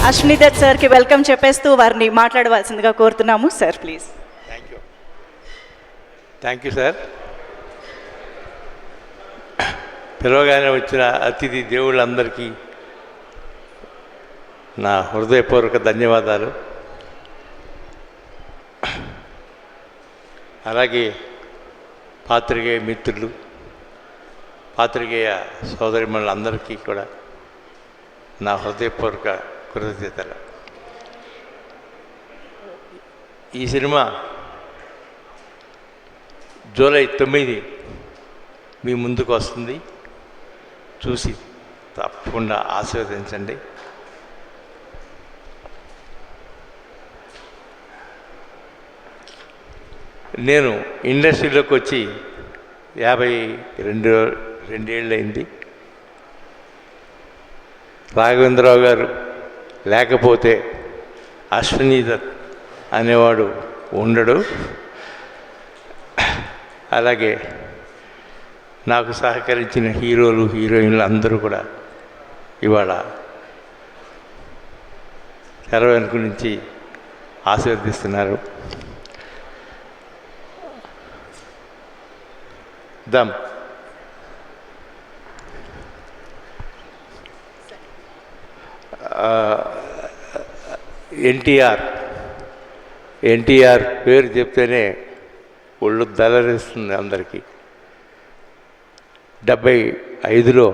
అశ్విని దత్ సార్కి వెల్కమ్ చెప్పేస్తూ వారిని మాట్లాడవలసిందిగా కోరుతున్నాము. Sir please. Thank you sir. పిలవగానే వచ్చిన అతిథి దేవుళ్ళందరికీ నా హృదయపూర్వక ధన్యవాదాలు. అలాగే పాత్రికేయ మిత్రులు, పాత్రికేయ సోదరిమణులందరికీ కూడా నా హృదయపూర్వక కృతజ్ఞతలు. ఈ సినిమా జూలై 9 మీ ముందుకు వస్తుంది. చూసి తప్పకుండా ఆశీర్వదించండి. నేను ఇండస్ట్రీలోకి వచ్చి 52 ఏళ్ళయింది. రాఘవేంద్రరావు గారు లేకపోతే అశ్విని దత్ అనేవాడు ఉండడు. అలాగే నాకు సహకరించిన హీరోలు, హీరోయిన్లు అందరూ కూడా ఇవాళ తెర వెనుక నుంచి ఆశీర్వదిస్తున్నారు. దమ్ ఎన్టీఆర్ పేరు చెప్తేనే ఒళ్ళు దలరిస్తుంది అందరికీ. 75లో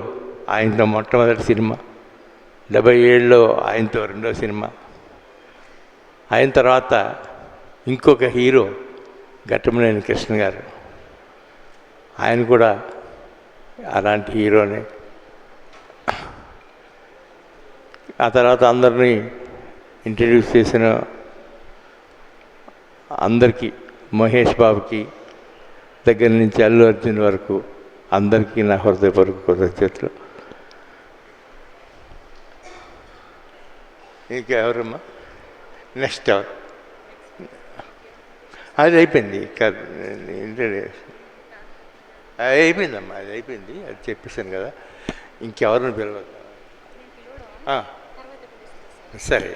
ఆయనతో మొట్టమొదటి సినిమా, 77లో ఆయనతో రెండో సినిమా. ఆయన తర్వాత ఇంకొక హీరో ఘట్టమనేని కృష్ణ గారు, ఆయన కూడా అలాంటి హీరోనే. ఆ తర్వాత అందరినీ ఇంట్రడ్యూస్ చేసిన అందరికీ, మహేష్ బాబుకి దగ్గర నుంచి అల్లు అర్జున్ వరకు అందరికీ నా హృదయపూర్వక కృతజ్ఞతలు. ఇంకా ఎవరమ్మా? నెక్స్ట్ ఎవరు? అది అయిపోయింది. అది అయిపోయిందమ్మా, అది అయిపోయింది. అది చెప్పేశాను కదా. ఇంకెవరిని పిలవద్దు. సరే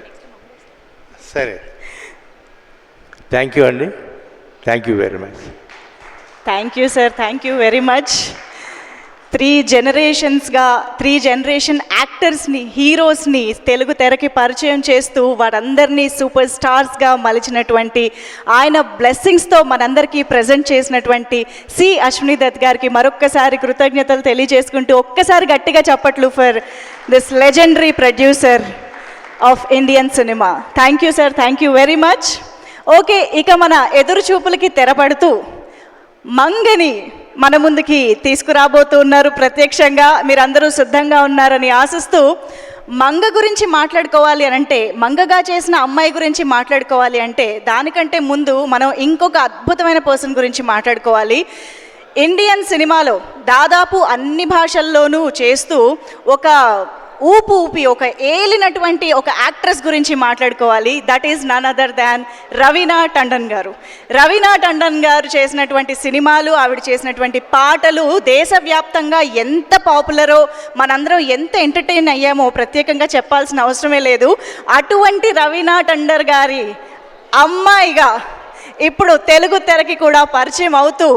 సరే. థ్యాంక్ యూ అండి. Thank you very much. Thank you sir. Thank you very much. 3 generation యాక్టర్స్ని, హీరోస్ని తెలుగు తెరకి పరిచయం చేస్తూ వారందరినీ సూపర్ స్టార్స్గా మలిచినటువంటి, ఆయన బ్లెస్సింగ్స్తో మనందరికీ ప్రజెంట్ చేసినటువంటి సి అశ్విని దత్ గారికి మరొక్కసారి కృతజ్ఞతలు తెలియజేసుకుంటూ ఒక్కసారి గట్టిగా చప్పట్లు for this legendary producer of Indian cinema. Thank you sir. Thank you very much. Okay, ఇక మన ఎదురు చూపులకి తెరపడుతూ మంగని మన ముందుకి తీసుకురాబోతున్నారు ప్రత్యక్షంగా. మీరందరూ సిద్ధంగా ఉన్నారని ఆశిస్తూ, మంగ గురించి మాట్లాడుకోవాలి అంటే, మంగగా చేసిన అమ్మాయి గురించి మాట్లాడుకోవాలి అంటే, దానికంటే ముందు మనం ఇంకొక అద్భుతమైన పర్సన్ గురించి మాట్లాడుకోవాలి. ఇండియన్ సినిమాలో దాదాపు అన్ని భాషల్లోనూ చేస్తూ ఒక ఊపి ఒక ఏలినటువంటి ఒక యాక్ట్రెస్ గురించి మాట్లాడుకోవాలి. That is none other than Raveena Tandon గారు. రవీనా టండన్ గారు చేసినటువంటి సినిమాలు, ఆవిడ చేసినటువంటి పాటలు దేశవ్యాప్తంగా ఎంత పాపులరో, మనందరం ఎంత ఎంటర్టైన్ అయ్యామో ప్రత్యేకంగా చెప్పాల్సిన అవసరమే లేదు. అటువంటి రవీనా టండన్ గారి అమ్మాయిగా ఇప్పుడు తెలుగు తెరకి కూడా పరిచయం అవుతూ,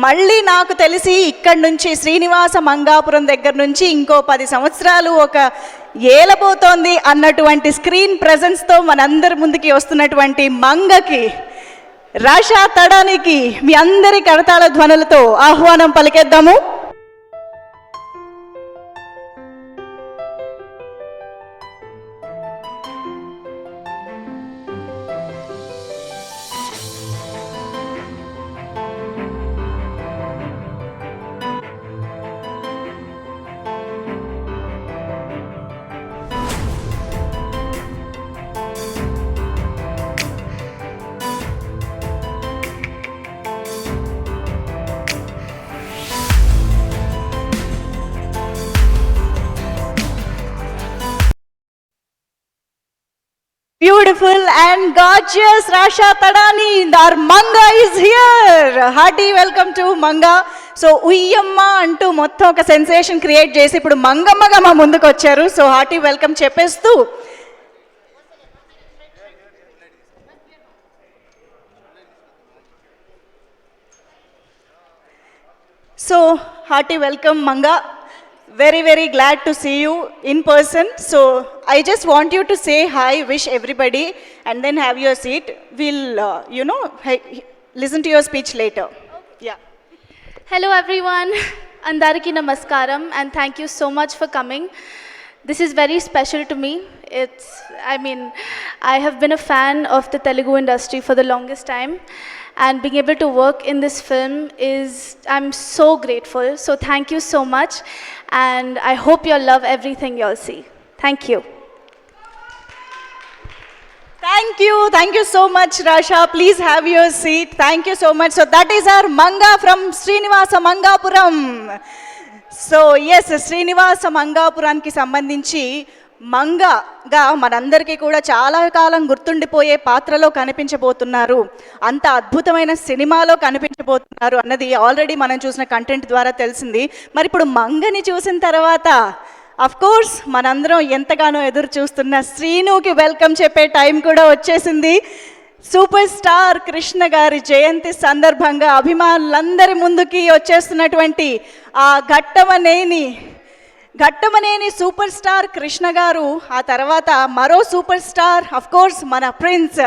మళ్ళీ నాకు తెలిసి ఇక్కడి నుంచి శ్రీనివాస మంగాపురం దగ్గర నుంచి ఇంకో 10 సంవత్సరాలు ఒక ఏలబోతోంది అన్నటువంటి స్క్రీన్ ప్రెజెన్స్తో మనందరి ముందుకి వస్తున్నటువంటి మంగకి, రాషా తడానికి మీ అందరి కరతాళ ధ్వనులతో ఆహ్వానం పలికేద్దాము. Beautiful and gorgeous Rasha Tadani, our Manga is here. Hearty welcome to Manga. So Uyyamma antu mottham oka sensation create chesi ippudu Mangammaga ma munduku vacharu. So hearty welcome cheppestu So, hearty welcome, Manga. Very, very glad to see you in person. So, I just want you to say hi, wish everybody, and then have your seat. We'll, listen to your speech later. Yeah. Hello everyone, Andariki Namaskaram, and thank you so much for coming. This is very special to me. I have been a fan of the Telugu industry for the longest time, and being able to work in this film I'm so grateful. So thank you so much, and I hope you'll love everything you'll see. Thank you. Thank you so much, Rasha. Please have your seat. Thank you so much. So that is our Manga from Srinivasa Mangapuram. So yes Srinivasa మంగాపురానికి సంబంధించి మంగగా మనందరికీ కూడా చాలా కాలం గుర్తుండిపోయే పాత్రలో కనిపించబోతున్నారు, అంత అద్భుతమైన సినిమాలో కనిపించబోతున్నారు అన్నది ఆల్రెడీ మనం చూసిన కంటెంట్ ద్వారా తెలిసింది. మరి ఇప్పుడు మంగని చూసిన తర్వాత అఫ్ కోర్స్ మనందరం ఎంతగానో ఎదురు చూస్తున్న శ్రీనుకి వెల్కమ్ చెప్పే టైం కూడా వచ్చేసింది. సూపర్ స్టార్ కృష్ణ గారి జయంతి సందర్భంగా అభిమానులందరి ముందుకి వచ్చేస్తున్నటువంటి ఆ ఘట్టమనేని సూపర్ స్టార్ కృష్ణ గారు, ఆ తర్వాత మరో సూపర్ స్టార్ అఫ్ కోర్స్ మన ప్రిన్స్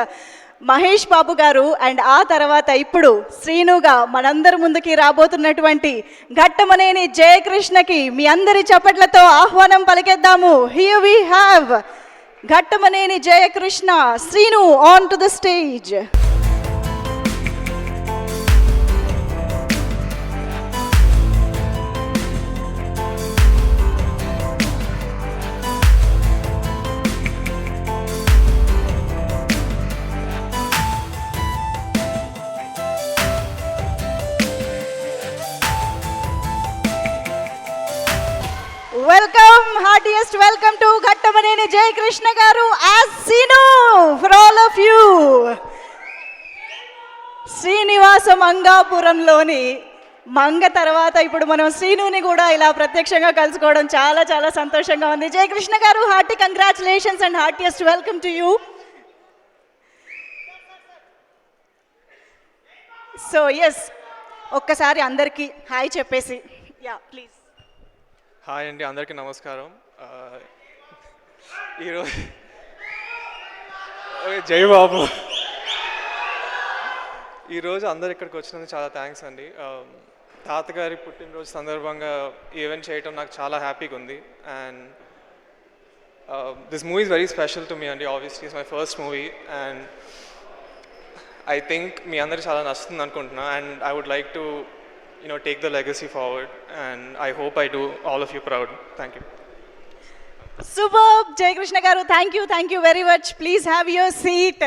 మహేష్ బాబు గారు, అండ్ ఆ తర్వాత ఇప్పుడు శ్రీనుగా మనందరి ముందుకి రాబోతున్నటువంటి ఘట్టమనేని జయకృష్ణకి మీ అందరి చప్పట్లతో ఆహ్వానం పలికేద్దాము. Here we have Ghattamaneni Jayakrishna, Sreenu on to the stage. Welcome, heartiest welcome to Ghattamaneni Jay Krishna Garu as Sinu for all of you. Srinivasa మంగాపురంలోని మంగ తర్వాత ఇప్పుడు మనం శ్రీనుని కూడా ఇలా ప్రత్యక్షంగా కలుసుకోవడం చాలా చాలా సంతోషంగా ఉంది. జయకృష్ణ గారు, hearty congratulations and heartiest welcome to you. So yes, ఒక్కసారి అందరికీ హాయ్ చెప్పేసి యా ప్లీజ్. హాయ్ అండి, అందరికీ నమస్కారం. ఈరోజు జై బాబు, ఈరోజు అందరు ఇక్కడికి వచ్చినందుకు చాలా థ్యాంక్స్ అండి. తాతగారి పుట్టినరోజు సందర్భంగా ఈవెంట్ చేయటం నాకు చాలా హ్యాపీగా ఉంది. And this movie is very special to me అండి. Obviously it's my first movie and I think మీ అందరికి చాలా నచ్చుతుంది అనుకుంటున్నా. And I would like to take the legacy forward, and I hope I do all of you proud. Thank you. Superb, Jay Krishna garu, thank you very much. Please have your seat.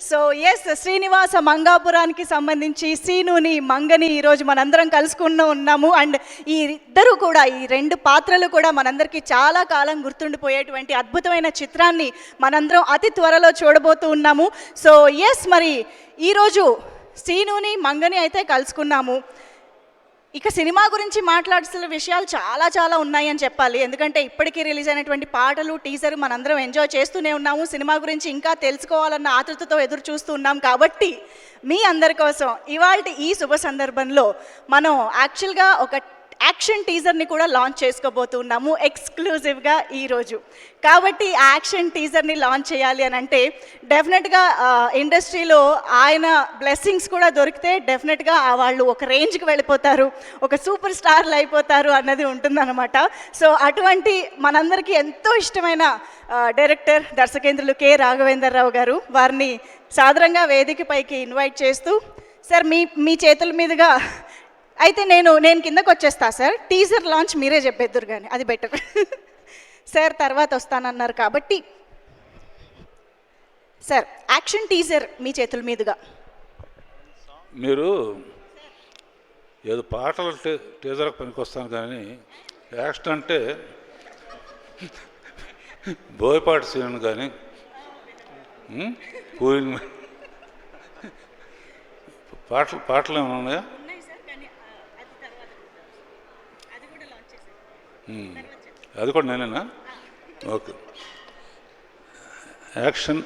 So yes, Srinivasa మంగాపురానికి సంబంధించి శ్రీనుని మంగని ఈరోజు మనందరం కలుసుకుని ఉన్నాము. And ఈ ఇద్దరు కూడా, ఈ రెండు పాత్రలు కూడా మనందరికీ చాలా కాలం గుర్తుండిపోయేటువంటి అద్భుతమైన చిత్రాన్ని మనందరం అతి త్వరలో చూడబోతూ ఉన్నాము. సో ఎస్, మరి ఈరోజు శ్రీనుని మంగని అయితే కలుసుకున్నాము. ఇక సినిమా గురించి మాట్లాడాల్సిన విషయాలు చాలా చాలా ఉన్నాయని చెప్పాలి. ఎందుకంటే ఇప్పటికీ రిలీజ్ అయినటువంటి పాటలు, టీజర్ మనందరం ఎంజాయ్ చేస్తూనే ఉన్నాము. సినిమా గురించి ఇంకా తెలుసుకోవాలన్న ఆతృతతో ఎదురు చూస్తూ ఉన్నాం. కాబట్టి మీ అందరి కోసం ఇవాల్టి ఈ శుభ సందర్భంలో మనం యాక్చువల్గా ఒక యాక్షన్ టీజర్ని కూడా లాంచ్ చేసుకోబోతున్నాము ఎక్స్క్లూజివ్గా ఈరోజు. కాబట్టి ఆ యాక్షన్ టీజర్ని లాంచ్ చేయాలి అని అంటే డెఫినెట్గా ఇండస్ట్రీలో ఆయన బ్లెస్సింగ్స్ కూడా దొరికితే డెఫినెట్గా వాళ్ళు ఒక రేంజ్కి వెళ్ళిపోతారు, ఒక సూపర్ స్టార్లు అయిపోతారు అన్నది ఉంటుందన్నమాట. సో అటువంటి మనందరికీ ఎంతో ఇష్టమైన డైరెక్టర్, దర్శకేంద్రులు కె రాఘవేంద్రరావు గారు, వారిని సాదరంగా వేదికపైకి ఇన్వైట్ చేస్తూ, సార్ మీ చేతుల మీదుగా అయితే నేను కిందకు వచ్చేస్తా సార్, టీజర్ లాంచ్ మీరే చెప్పేద్దరు కానీ అది బెటర్. సార్ తర్వాత వస్తానన్నారు కాబట్టి సార్ యాక్షన్ టీజర్ మీ చేతుల మీదుగా. మీరు ఏదో పాటల టీజర్కి పనికొస్తాను కానీ యాక్షన్ అంటే బోయపాటి సీన్ కానీ పాటలు ఏమైనా ఉన్నాయా? అది కూడా నేనేనా? Okay. Action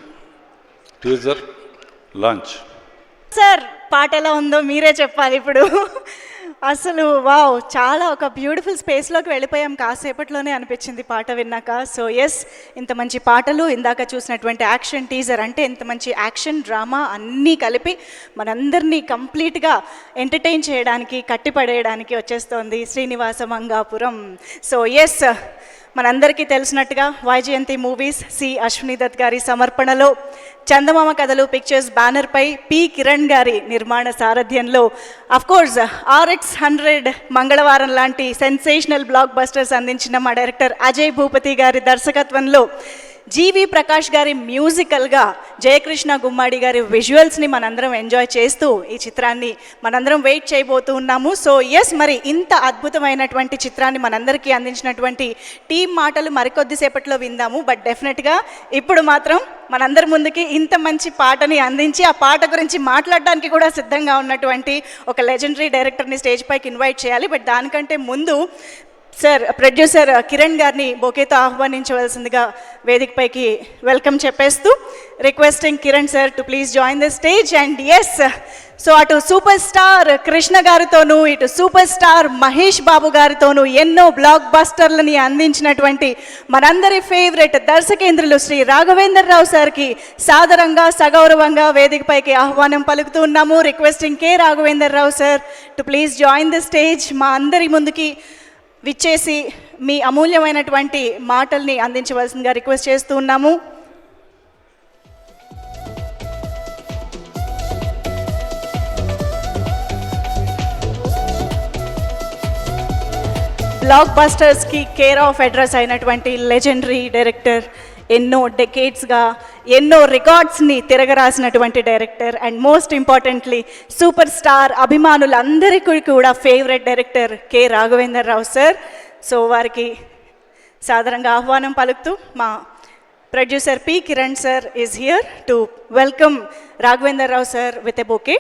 teaser launch. Sir పాట ఎలా ఉందో మీరే చెప్పాలి ఇప్పుడు. అసలు వావ్, చాలా ఒక బ్యూటిఫుల్ స్పేస్లోకి వెళ్ళిపోయాం కాసేపట్లోనే అనిపించింది పాట విన్నాక. సో ఎస్, ఇంత మంచి పాటలు, ఇందాక చూసినటువంటి యాక్షన్ టీజర్, అంటే ఇంత మంచి యాక్షన్ డ్రామా అన్నీ కలిపి మనందరినీ కంప్లీట్గా ఎంటర్టైన్ చేయడానికి, కట్టిపడేయడానికి వచ్చేస్తోంది శ్రీనివాస మంగాపురం. సో ఎస్, మనందరికీ తెలిసినట్టుగా వైజయంతి మూవీస్ సి అశ్విని దత్ గారి సమర్పణలో చందమామ కథలు పిక్చర్స్ బ్యానర్పై పి కిరణ్ గారి నిర్మాణ సారథ్యంలో అఫ్కోర్స్ RX100 మంగళవారం లాంటి సెన్సేషనల్ బ్లాక్ బస్టర్స్ అందించిన మా డైరెక్టర్ అజయ్ భూపతి గారి దర్శకత్వంలో జీవి ప్రకాష్ గారి మ్యూజికల్గా, జయకృష్ణ గుమ్మాడి గారి విజువల్స్ని మనందరం ఎంజాయ్ చేస్తూ ఈ చిత్రాన్ని మనందరం వెయిట్ చేయబోతూ ఉన్నాము. సో ఎస్, మరి ఇంత అద్భుతమైనటువంటి చిత్రాన్ని మనందరికీ అందించినటువంటి టీం మాటలు మరికొద్దిసేపట్లో విందాము. బట్ డెఫినెట్గా ఇప్పుడు మాత్రం మనందరి ముందుకి ఇంత మంచి పాటని అందించి ఆ పాట గురించి మాట్లాడడానికి కూడా సిద్ధంగా ఉన్నటువంటి ఒక లెజెండరీ డైరెక్టర్ని స్టేజ్ పైకి ఇన్వైట్ చేయాలి. బట్ దానికంటే ముందు సార్, ప్రొడ్యూసర్ కిరణ్ గారిని బొకేతో ఆహ్వానించవలసిందిగా వేదికపైకి వెల్కమ్ చెప్పేస్తూ requesting Kiran sir to please join the stage. And yes, so అటు సూపర్ స్టార్ కృష్ణ గారితోనూ, ఇటు సూపర్ స్టార్ మహేష్ బాబు గారితోనూ ఎన్నో బ్లాక్ బస్టర్లని అందించినటువంటి మనందరి ఫేవరెట్ దర్శకేంద్రులు శ్రీ రాఘవేందర్ రావు సార్కి సాదరంగా, సగౌరవంగా వేదికపైకి ఆహ్వానం పలుకుతూ ఉన్నాము. Requesting K Raghavender Rao sir to please join the stage. మా అందరి ముందుకి విచ్చేసి మీ అమూల్యమైనటువంటి మాటల్ని అందించవలసిందిగా రిక్వెస్ట్ చేస్తూ ఉన్నాము. బ్లాక్ బస్టర్స్కి కేర్ ఆఫ్ అడ్రస్ అయినటువంటి లెజెండరీ డైరెక్టర్, ఎన్నో డెకేడ్స్గా ఎన్నో రికార్డ్స్ని తిరగరాసినటువంటి director, and most importantly superstar అభిమానులందరికీ కూడా favourite director K Raghavender Rao sir. So వారికి సాదరంగా ఆహ్వానం పలుకుతూ మా producer P Kiran sir is here to welcome Raghavendar Rao sir with a bouquet.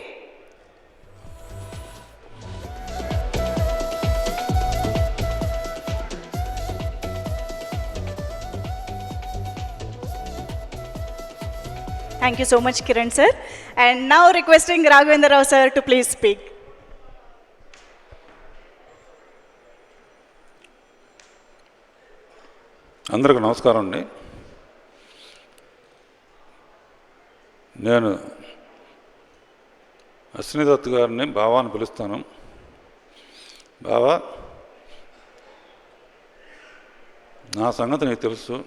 Thank you so much, Kiran sir. And now requesting Raghavendra Rao sir to please speak. అందరికీ నమస్కారం అండి. నేను అశ్విని దత్ గారిని బావాని పిలుస్తాను. బావా, నా సంగతి నీకు తెలుసు.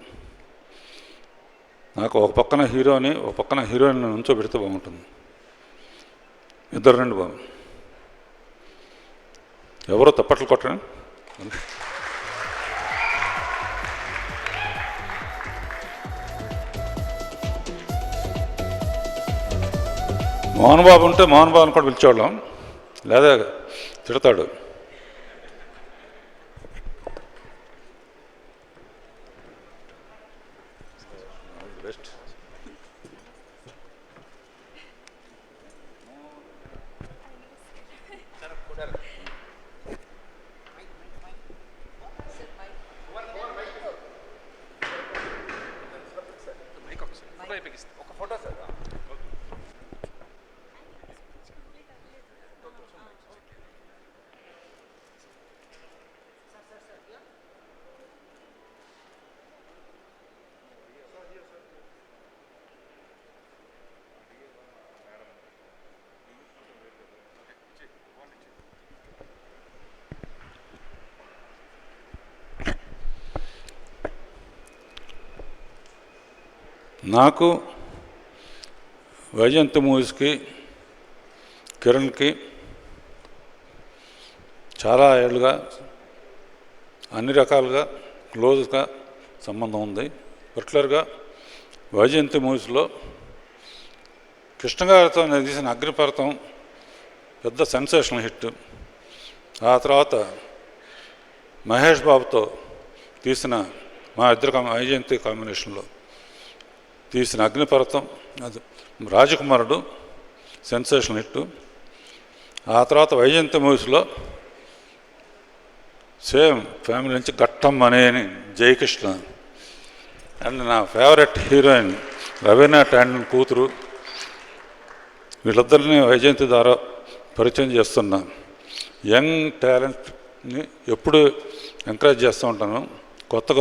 నాకు ఒక పక్కన హీరోని, ఒక పక్కన హీరోయిన్ నుంచో పెడితే బాగుంటుంది. ఇద్దరు రండి బాబు. ఎవరో తప్పట్లు కొట్టండి. మోహన్ బాబు ఉంటే మోహన్ బాబుని కూడా పిలిచేవాళ్ళం, లేదా తిడతాడు. నాకు వైజయంతి మూవీస్కి, కిరణ్కి చాలా ఏళ్ళుగా అన్ని రకాలుగా క్లోజ్గా సంబంధం ఉంది. పర్టికులర్గా వైజయంతి మూవీస్లో కృష్ణ గారితో నేను తీసిన అగ్నిపర్వతం పెద్ద సెన్సేషనల్ హిట్. ఆ తర్వాత మహేష్ బాబుతో తీసిన మా ఇద్దరు వైజయంతి కాంబినేషన్లో తీసిన అగ్నిపర్వతం, అది రాజకుమారుడు సెన్సేషనల్ హిట్. ఆ తర్వాత వైజయంతి మూవీస్లో సేమ్ ఫ్యామిలీ నుంచి ఘట్టం అని జయకృష్ణ అండ్ నా ఫేవరెట్ హీరోయిన్ రవీనా టాండన్ కూతురు, వీళ్ళిద్దరిని వైజయంతి ద్వారా పరిచయం చేస్తున్నా. యంగ్ టాలెంట్ని ఎప్పుడు ఎంకరేజ్ చేస్తూ ఉంటాను. కొత్త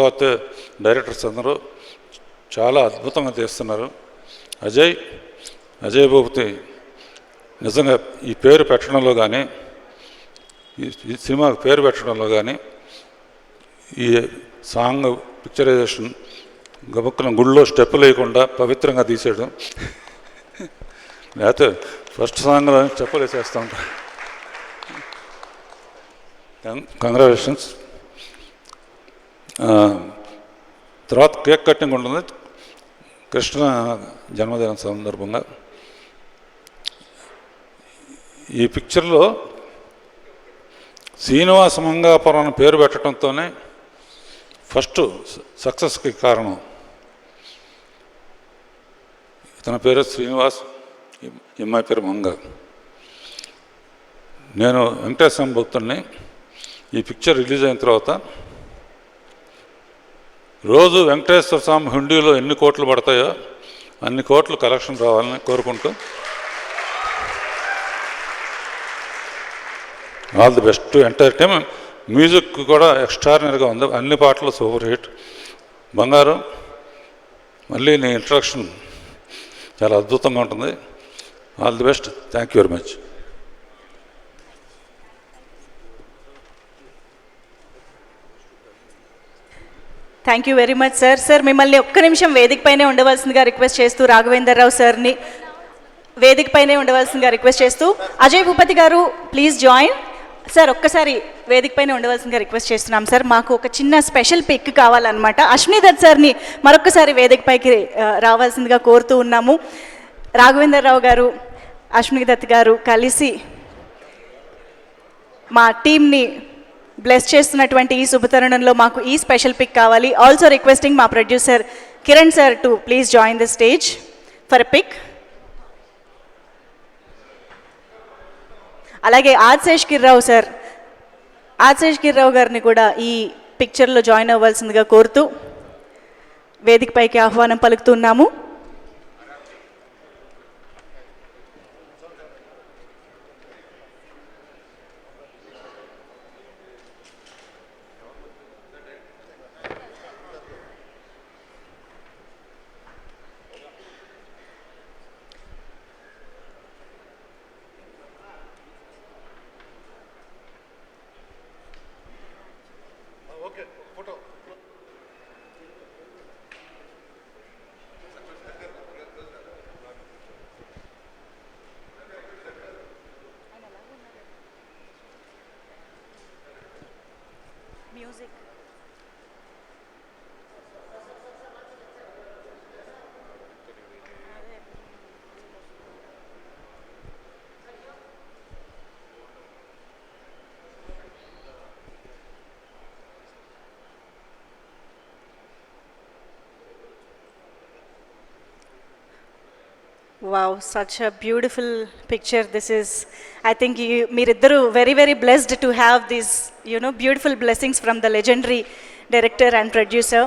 డైరెక్టర్స్ అందరూ చాలా అద్భుతంగా తీస్తున్నారు. అజయ్ భూపతి నిజంగా ఈ పేరు పెట్టడంలో కానీ, ఈ సినిమాకి పేరు పెట్టడంలో కానీ, ఈ సాంగ్ పిక్చరైజేషన్ గబక్కున గుళ్ళో స్టెప్పులు వేయకుండా పవిత్రంగా తీసేయడం, లేకపోతే ఫస్ట్ సాంగ్లో స్టెప్పులు వేసేస్తూ ఉంటాం. కంగ్రాచులేషన్స్. తర్వాత కేక్ కటింగ్ ఉంటుంది కృష్ణ జన్మదినం సందర్భంగా. ఈ పిక్చర్లో శ్రీనివాస మంగాపురం అని పేరు పెట్టడంతోనే ఫస్ట్ సక్సెస్కి కారణం. ఇతని పేరు శ్రీనివాస్, ఈ అమ్మాయి పేరు మంగ. నేను వెంకటేశ్వర భక్తుడిని. ఈ పిక్చర్ రిలీజ్ అయిన తర్వాత రోజు వెంకటేశ్వర స్వామి హుండీలో ఎన్ని కోట్లు పడతాయో అన్ని కోట్లు కలెక్షన్ రావాలని కోరుకుంటూ all the best. Entertainment music కూడా ఎక్స్ట్రాడినరీగా ఉంది, అన్ని పాటలు సూపర్ హిట్. బంగారు, మళ్ళీ నీ ఇంట్రడక్షన్ చాలా అద్భుతంగా ఉంటుంది. All the best. Thank you very much. Thank you very much sir. Sir మిమ్మల్ని ఒక్క నిమిషం వేదిక పైనే ఉండవలసిందిగా రిక్వెస్ట్ చేస్తూ, రాఘవేంద్రరావు సార్ని వేదిక పైనే ఉండవలసిందిగా రిక్వెస్ట్ చేస్తూ, అజయ్ భూపతి గారు ప్లీజ్ జాయిన్. సార్ ఒక్కసారి వేదిక పైన ఉండవలసిందిగా రిక్వెస్ట్ చేస్తున్నాం సార్. మాకు ఒక చిన్న స్పెషల్ పిక్ కావాలన్నమాట. అశ్విని దత్ సార్ని మరొకసారి వేదిక పైకి రావాల్సిందిగా కోరుతూ ఉన్నాము. రాఘవేంద్రరావు గారు, అశ్విని దత్ గారు కలిసి మా టీంని బ్లెస్ చేస్తున్నటువంటి ఈ శుభతరుణంలో మాకు ఈ స్పెషల్ పిక్ కావాలి. ఆల్సో రిక్వెస్టింగ్ మా producer Kiran sir to please join the stage for a pic. అలాగే ఆదిశేష్ గిర్రావు సార్, ఆదిశేష్ గిర్రావు గారిని కూడా ఈ పిక్చర్లో జాయిన్ అవ్వాల్సిందిగా కోరుతూ వేదిక పైకి ఆహ్వానం పలుకుతున్నాము. Music. Wow, such a beautiful picture this is. I think meeriddaru very blessed to have these, beautiful blessings from the legendary director and producer.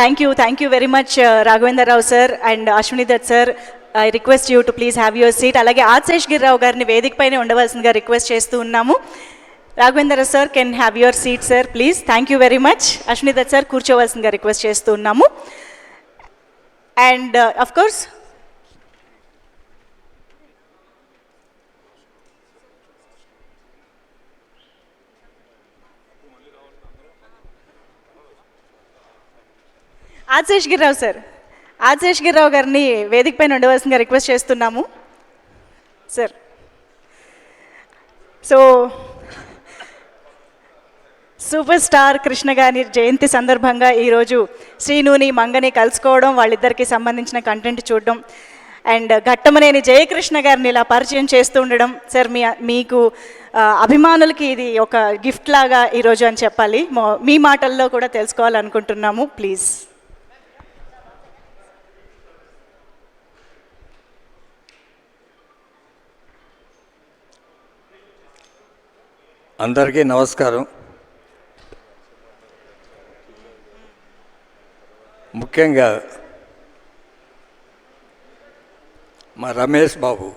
Thank you very much Raghavendra Rao sir and Ashwini Dutt sir. I request you to please have your seat. Alage Adsesh Girrao garini vedika paine undavalsinదిగా request చేస్తూ ఉన్నాము. Raghavendra sir can have your seat sir please. Thank you very much. Ashwini Dutt sir కూర్చోవలసిందిగా request చేస్తూ ఉన్నాము. And of course Adishesh Girrao sir, Adishesh Girrao గారిని వేదిక పైన ఉండవలసిందిగా request చేస్తున్నాము sir. So super star Krishna గారి జయంతి సందర్భంగా ఈరోజు శ్రీనుని మంగని కలుసుకోవడం, వాళ్ళిద్దరికి సంబంధించిన కంటెంట్ చూడడం అండ్ ఘట్టమనేని జయకృష్ణ గారిని ఇలా పరిచయం చేస్తూ ఉండడం సార్, మీకు అభిమానులకి ఇది ఒక గిఫ్ట్ లాగా ఈరోజు అని చెప్పాలి. మీ మాటల్లో కూడా తెలుసుకోవాలనుకుంటున్నాము ప్లీజ్. అందరికీ నమస్కారం. ముఖ్యంగా మా రమేష్ బాబు,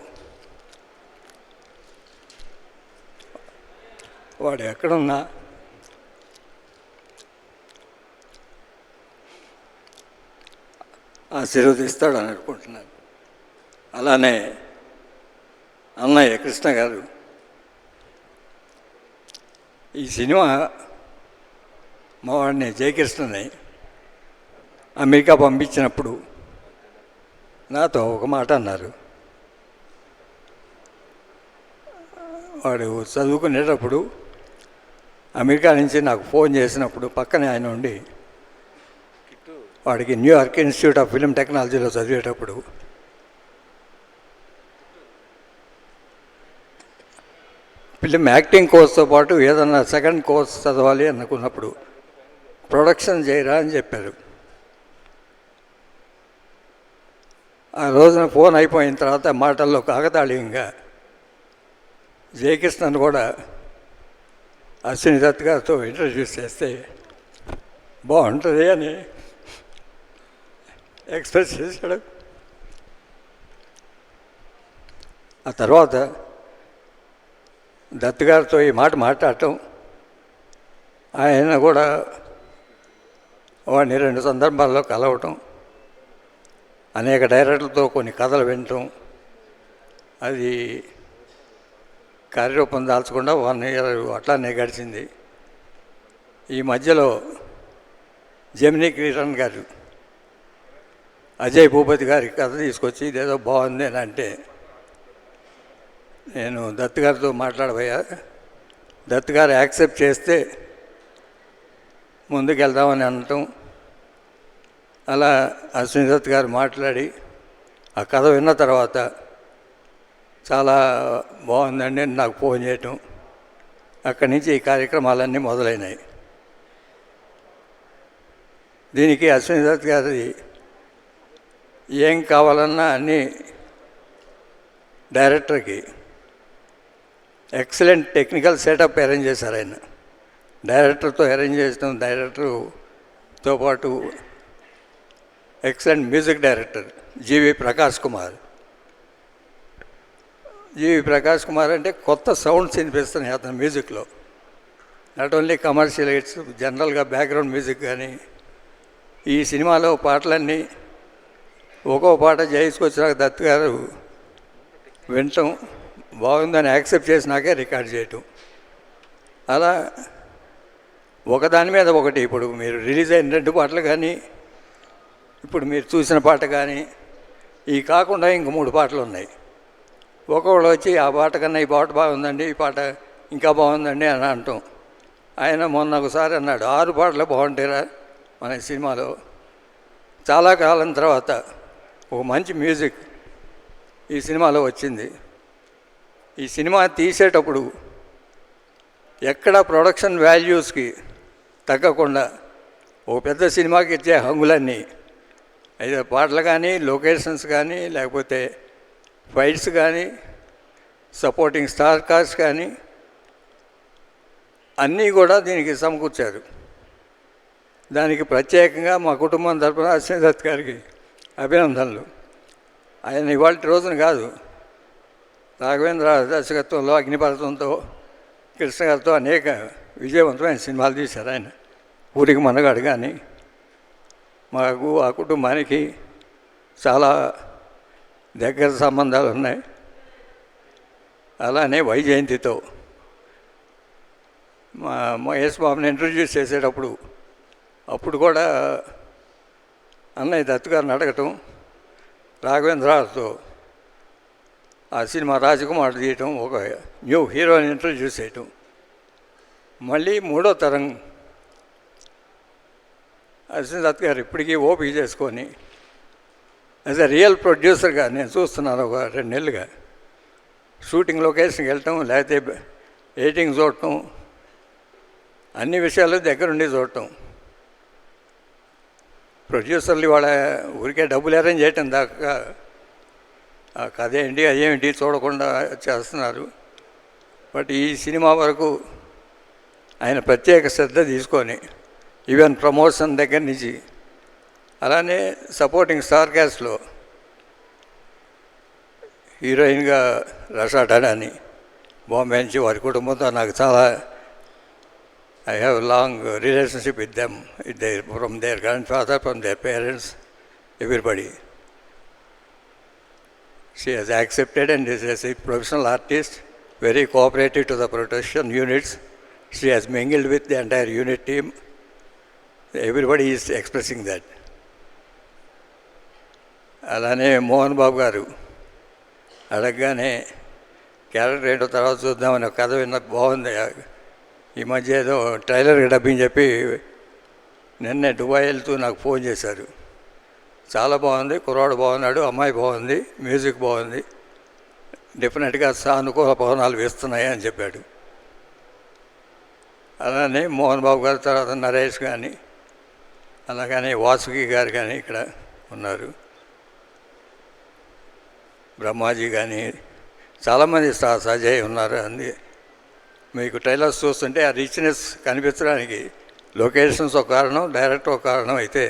వాడు ఎక్కడున్నా ఆశీర్వదిస్తాడని అనుకుంటున్నాను. అలానే అన్నయ్య కృష్ణ గారు, ఈ సినిమా మా వాడిని జయకృష్ణని అమెరికా పంపించినప్పుడు నాతో ఒక మాట అన్నారు. వాడు చదువుకునేటప్పుడు అమెరికా నుంచి నాకు ఫోన్ చేసినప్పుడు పక్కనే ఆయన ఉండి, వాడికి న్యూయార్క్ ఇన్స్టిట్యూట్ ఆఫ్ ఫిల్మ్ టెక్నాలజీలో చదివేటప్పుడు ఫిల్మ్ యాక్టింగ్ కోర్స్తో పాటు ఏదన్నా సెకండ్ కోర్స్ చదవాలి అనుకున్నప్పుడు ప్రొడక్షన్ చేయరా అని చెప్పారు. ఆ రోజున ఫోన్ అయిపోయిన తర్వాత మాటల్లో కాకతాళీయంగా జయకృష్ణన్ కూడా అశ్విని దత్ గారితో ఇంట్రడ్యూస్ చేస్తే బాగుంటుంది అని ఎక్స్ప్రెస్ చేశాడు. ఆ తర్వాత దత్ గారితో ఈ మాట మాట్లాడటం, ఆయన కూడా వాడిని 2 సందర్భాల్లో కలవటం, అనేక డైరెక్టర్లతో కొన్ని కథలు వినటం, అది కార్యరూపం దాల్చకుండా 1 year అట్లానే గడిచింది. ఈ మధ్యలో జెమినీ కిరణ్ గారు అజయ్ భూపతి గారి కథ తీసుకొచ్చి ఇదేదో బాగుంది అని అంటే, నేను దత్ గారితో మాట్లాడబోయా, దత్ గారు యాక్సెప్ట్ చేస్తే ముందుకెళ్దామని అనటం, అలా అశ్విని దత్ గారు మాట్లాడి ఆ కథ విన్న తర్వాత చాలా బాగుందండి అని నాకు ఫోన్ చేయటం, అక్కడి నుంచి ఈ కార్యక్రమాలన్నీ మొదలైనాయి. దీనికి అశ్విని దత్ గారి ఏం కావాలన్నా అన్నీ డైరెక్టర్కి ఎక్సలెంట్ టెక్నికల్ సెటప్ అరేంజ్ చేశారు. ఆయన డైరెక్టర్తో అరేంజ్ చేసిన డైరెక్టర్తో పాటు ఎక్సలెంట్ మ్యూజిక్ డైరెక్టర్ జీవి ప్రకాష్ కుమార్. జీవి ప్రకాష్ కుమార్ అంటే కొత్త సౌండ్స్ వినిపిస్తున్నాయి అతని మ్యూజిక్లో. నాట్ ఓన్లీ కమర్షియల్ హిట్స్, జనరల్గా బ్యాక్గ్రౌండ్ మ్యూజిక్ కానీ. ఈ సినిమాలో పాటలన్నీ ఒక్కో పాట జయించుకొచ్చినాక దత్ గారు వినటం, బాగుందని యాక్సెప్ట్ చేసినాకే రికార్డ్ చేయటం, అలా ఒకదాని మీద ఒకటి. ఇప్పుడు మీరు రిలీజ్ అయిన 2 పాటలు కానీ, ఇప్పుడు మీరు చూసిన పాట కానీ, ఈ కాకుండా ఇంక 3 పాటలు ఉన్నాయి. ఒక్కొక్కడు వచ్చి ఆ పాట కన్నా ఈ పాట బాగుందండి, ఈ పాట ఇంకా బాగుందండి అని అంటాం. ఆయన మొన్న ఒకసారి అన్నాడు, 6 పాటలు బాగుంటాయిరా మన సినిమాలో. చాలా కాలం తర్వాత ఒక మంచి మ్యూజిక్ ఈ సినిమాలో వచ్చింది. ఈ సినిమా తీసేటప్పుడు ఎక్కడ ప్రొడక్షన్ వాల్యూస్కి తగ్గకుండా ఓ పెద్ద సినిమాకి ఇచ్చే హంగులన్నీ, అయితే పాటలు కానీ, లొకేషన్స్ కానీ, లేకపోతే ఫైట్స్ కానీ, సపోర్టింగ్ స్టార్ కాస్ట్ కానీ అన్నీ కూడా దీనికి సమకూర్చారు. దానికి ప్రత్యేకంగా మా కుటుంబం తరపున అశ్విని దత్ గారికి అభినందనలు. ఆయన ఇవాళ రోజున కాదు, రాఘవేంద్ర దర్శకత్వంలో అగ్నిపర్వతంతో కృష్ణ గారితో అనేక విజయవంతమైన సినిమాలు తీశారు. ఆయన ఊరికి మనగాడు కానీ, మాకు ఆ కుటుంబానికి చాలా దగ్గర సంబంధాలు ఉన్నాయి. అలానే వైజయంతితో మా మహేష్ బాబుని ఇంట్రడ్యూస్ చేసేటప్పుడు అప్పుడు కూడా అన్నయ్య దత్ గారిని అడగటం, రాఘవేంద్రతో ఆ సినిమా రాజకుమార్ తీయటం, ఒక న్యూ హీరోని ఇంట్రడ్యూస్ చేయటం, మళ్ళీ 3వ తరం అశ్విని దత్ గారు ఇప్పటికీ ఓపిక చేసుకొని యాజ్ ఎ రియల్ ప్రొడ్యూసర్గా నేను చూస్తున్నాను. ఒక 2 నెలలుగా షూటింగ్ లొకేషన్కి వెళ్ళటం, లేకపోతే ఎడిటింగ్ చూడటం, అన్ని విషయాలు దగ్గరుండి చూడటం. ప్రొడ్యూసర్లు వాళ్ళ ఊరికే డబ్బులు అరేంజ్ చేయటం దాకా ఆ కథ ఏంటి అదేమిటి చూడకుండా చేస్తున్నారు. బట్ ఈ సినిమా వరకు ఆయన ప్రత్యేక శ్రద్ధ తీసుకొని ఈవెన్ ప్రమోషన్ దగ్గర నుంచి, అలానే సపోర్టింగ్ స్టార్ క్యాస్ట్లో హీరోయిన్గా రషా టాడాని బాంబే నుంచి వారి కుటుంబంతో నాకు చాలా I have long relationship with them from their grandfather, from their parents, everybody. She has accepted and is a professional artist, very cooperative to the production units. She has mingled with the entire unit team. Everybody is expressing that. అలానే మోహన్ బాబు గారు అడగగానే character ఏంటో తర్వాత చూద్దామని ఒక కథ విన్న బాగుంది. ఈ మధ్య ఏదో ట్రైలర్ డబ్బింగ్ చెప్పి నిన్నే దుబాయ్ వెళ్తూ నాకు ఫోన్ చేశారు. చాలా బాగుంది, కుర్రాడు బాగున్నాడు, అమ్మాయి బాగుంది, మ్యూజిక్ బాగుంది, డెఫినెట్గా సానుకూల పవనాలు వేస్తున్నాయి అని చెప్పాడు. అలానే మోహన్ బాబు గారి తర్వాత నరేష్ కానీ, అలాగనే వాసుకి గారు కానీ ఇక్కడ ఉన్నారు, బ్రహ్మాజీ కానీ, చాలామంది స్టార్స్, అజయ్ ఉన్నారు. అంది మీకు ట్రైలర్స్ చూస్తుంటే ఆ రిచ్నెస్ కనిపించడానికి లొకేషన్స్ ఒక కారణం, డైరెక్టర్ ఒక కారణం అయితే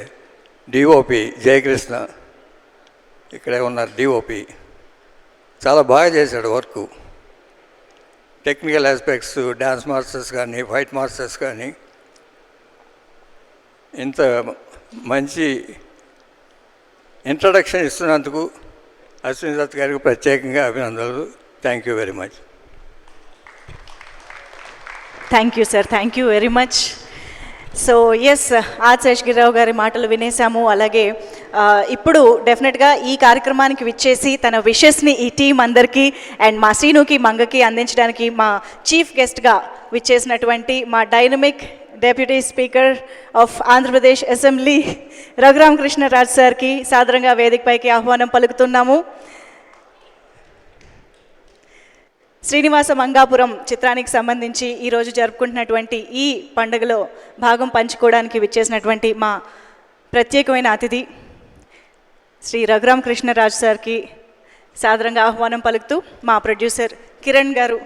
డిఓపి జయకృష్ణ ఇక్కడే ఉన్నారు. డిఓపి చాలా బాగా చేశాడు work. Technical aspects, dance masters కానీ, ఫైట్ మాస్టర్స్ కానీ, ఇంత మంచి ఇంట్రడక్షన్ ఇస్తున్నందుకు అశ్విని దత్ గారికి ప్రత్యేకంగా అభినందనలు. Thank you very much. Thank you sir, thank you very much. So yes, R Seshagirirao గారి మాటలు వినేసాము. అలాగే ఇప్పుడు డెఫినెట్గా ఈ కార్యక్రమానికి విచ్చేసి తన విషెస్ని ఈ టీం అందరికీ అండ్ మా శ్రీనుకి, మంగకి అందించడానికి మా చీఫ్ గెస్ట్గా విచ్చేసినటువంటి మా dynamic deputy speaker of Andhra Pradesh assembly Raghuramakrishnaraju సార్కి సాదరంగా వేదికపైకి ఆహ్వానం పలుకుతున్నాము. శ్రీనివాస మంగాపురం చిత్రానికి సంబంధించి ఈరోజు జరుపుకుంటున్నటువంటి ఈ పండుగలో భాగం పంచుకోవడానికి విచ్చేసినటువంటి మా ప్రత్యేకమైన అతిథి శ్రీ రఘురామకృష్ణరాజు సార్కి సాదరంగా ఆహ్వానం పలుకుతూ మా ప్రొడ్యూసర్ కిరణ్ గారు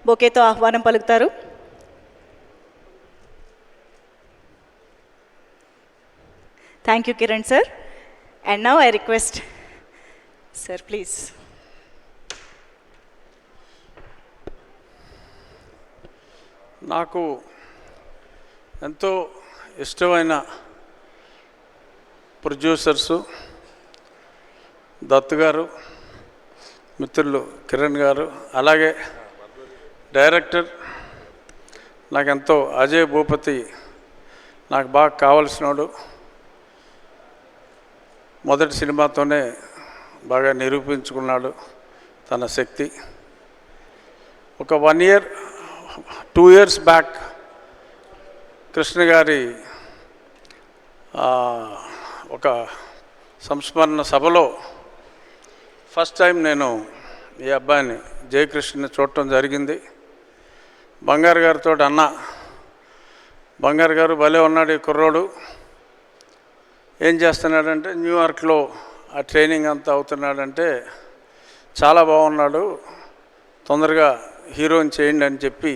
బొకేతో ఆహ్వానం పలుకుతారు. Thank you Kiran sir. And now I request sir please. నాకు ఎంతో ఇష్టమైన ప్రొడ్యూసర్సు దత్ గారు, మిత్రులు కిరణ్ గారు, అలాగే డైరెక్టర్ నాకెంతో అజయ్ భూపతి నాకు బాగా కావలసినోడు. మొదటి సినిమాతోనే బాగా నిరూపించుకున్నాడు తన శక్తి. ఒక 1 year 2 years బ్యాక్ కృష్ణ గారి ఒక సంస్మరణ సభలో ఫస్ట్ టైం నేను ఈ అబ్బాయిని జయకృష్ణని చూడటం జరిగింది. బంగారు గారితో అన్న, బంగారు గారు భలే ఉన్నాడు ఈ కుర్రోడు, ఏం చేస్తున్నాడంటే న్యూయార్క్లో ఆ ట్రైనింగ్ అంతా అవుతున్నాడంటే చాలా బాగున్నాడు, తొందరగా హీరోయిన్ చేయండి అని చెప్పి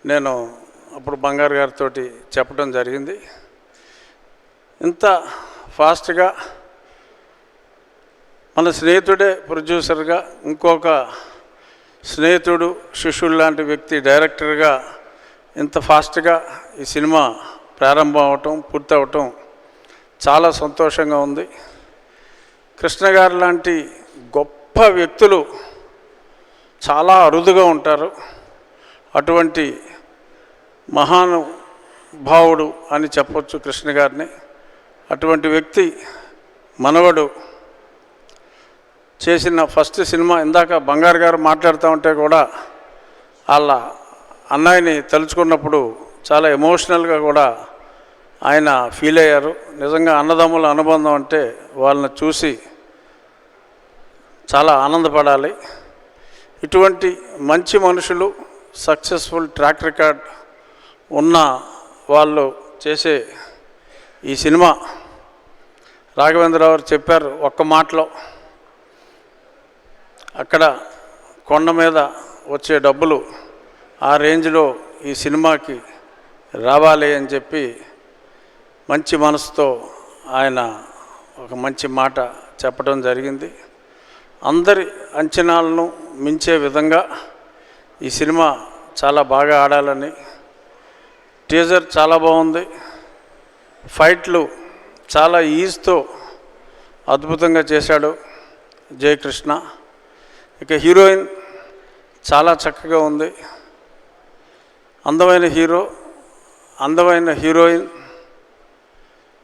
నేను అప్పుడు బంగారు గారితో చెప్పడం జరిగింది. ఇంత ఫాస్ట్గా మన స్నేహితుడే ప్రొడ్యూసర్గా, ఇంకొక స్నేహితుడు శిష్యుడు లాంటి వ్యక్తి డైరెక్టర్గా ఇంత ఫాస్ట్గా ఈ సినిమా ప్రారంభం అవటం, పూర్తి అవటం చాలా సంతోషంగా ఉంది. కృష్ణ గారు లాంటి గొప్ప వ్యక్తులు చాలా అరుదుగా ఉంటారు. అటువంటి మహానుభావుడు అని చెప్పొచ్చు కృష్ణ గారిని. అటువంటి వ్యక్తి మనవడు చేసిన ఫస్ట్ సినిమా, ఇందాక బంగారు గారు మాట్లాడుతూ ఉంటే కూడా వాళ్ళ అన్నయ్యని తలుచుకున్నప్పుడు చాలా ఎమోషనల్గా కూడా ఆయన ఫీల్ అయ్యారు. నిజంగా అన్నదమ్ముల అనుబంధం అంటే వాళ్ళని చూసి చాలా ఆనందపడాలి. ఇటువంటి మంచి మనుషులు, సక్సెస్ఫుల్ ట్రాక్ రికార్డ్ ఉన్న వాళ్ళు చేసే ఈ సినిమా, రాఘవేంద్రరావు గారు చెప్పారు ఒక్క మాటలో, అక్కడ కొండ మీద వచ్చే డబ్బులు ఆ రేంజ్లో ఈ సినిమాకి రావాలి అని చెప్పి మంచి మనసుతో ఆయన ఒక మంచి మాట చెప్పడం జరిగింది. అందరి అంచనాలను మించే విధంగా ఈ సినిమా చాలా బాగా ఆడాలని. టీజర్ చాలా బాగుంది, ఫైట్లు చాలా ఈజ్తో అద్భుతంగా చేశాడు జయకృష్ణ. ఇక హీరోయిన్ చాలా చక్కగా ఉంది. అందమైన హీరో, అందమైన హీరోయిన్,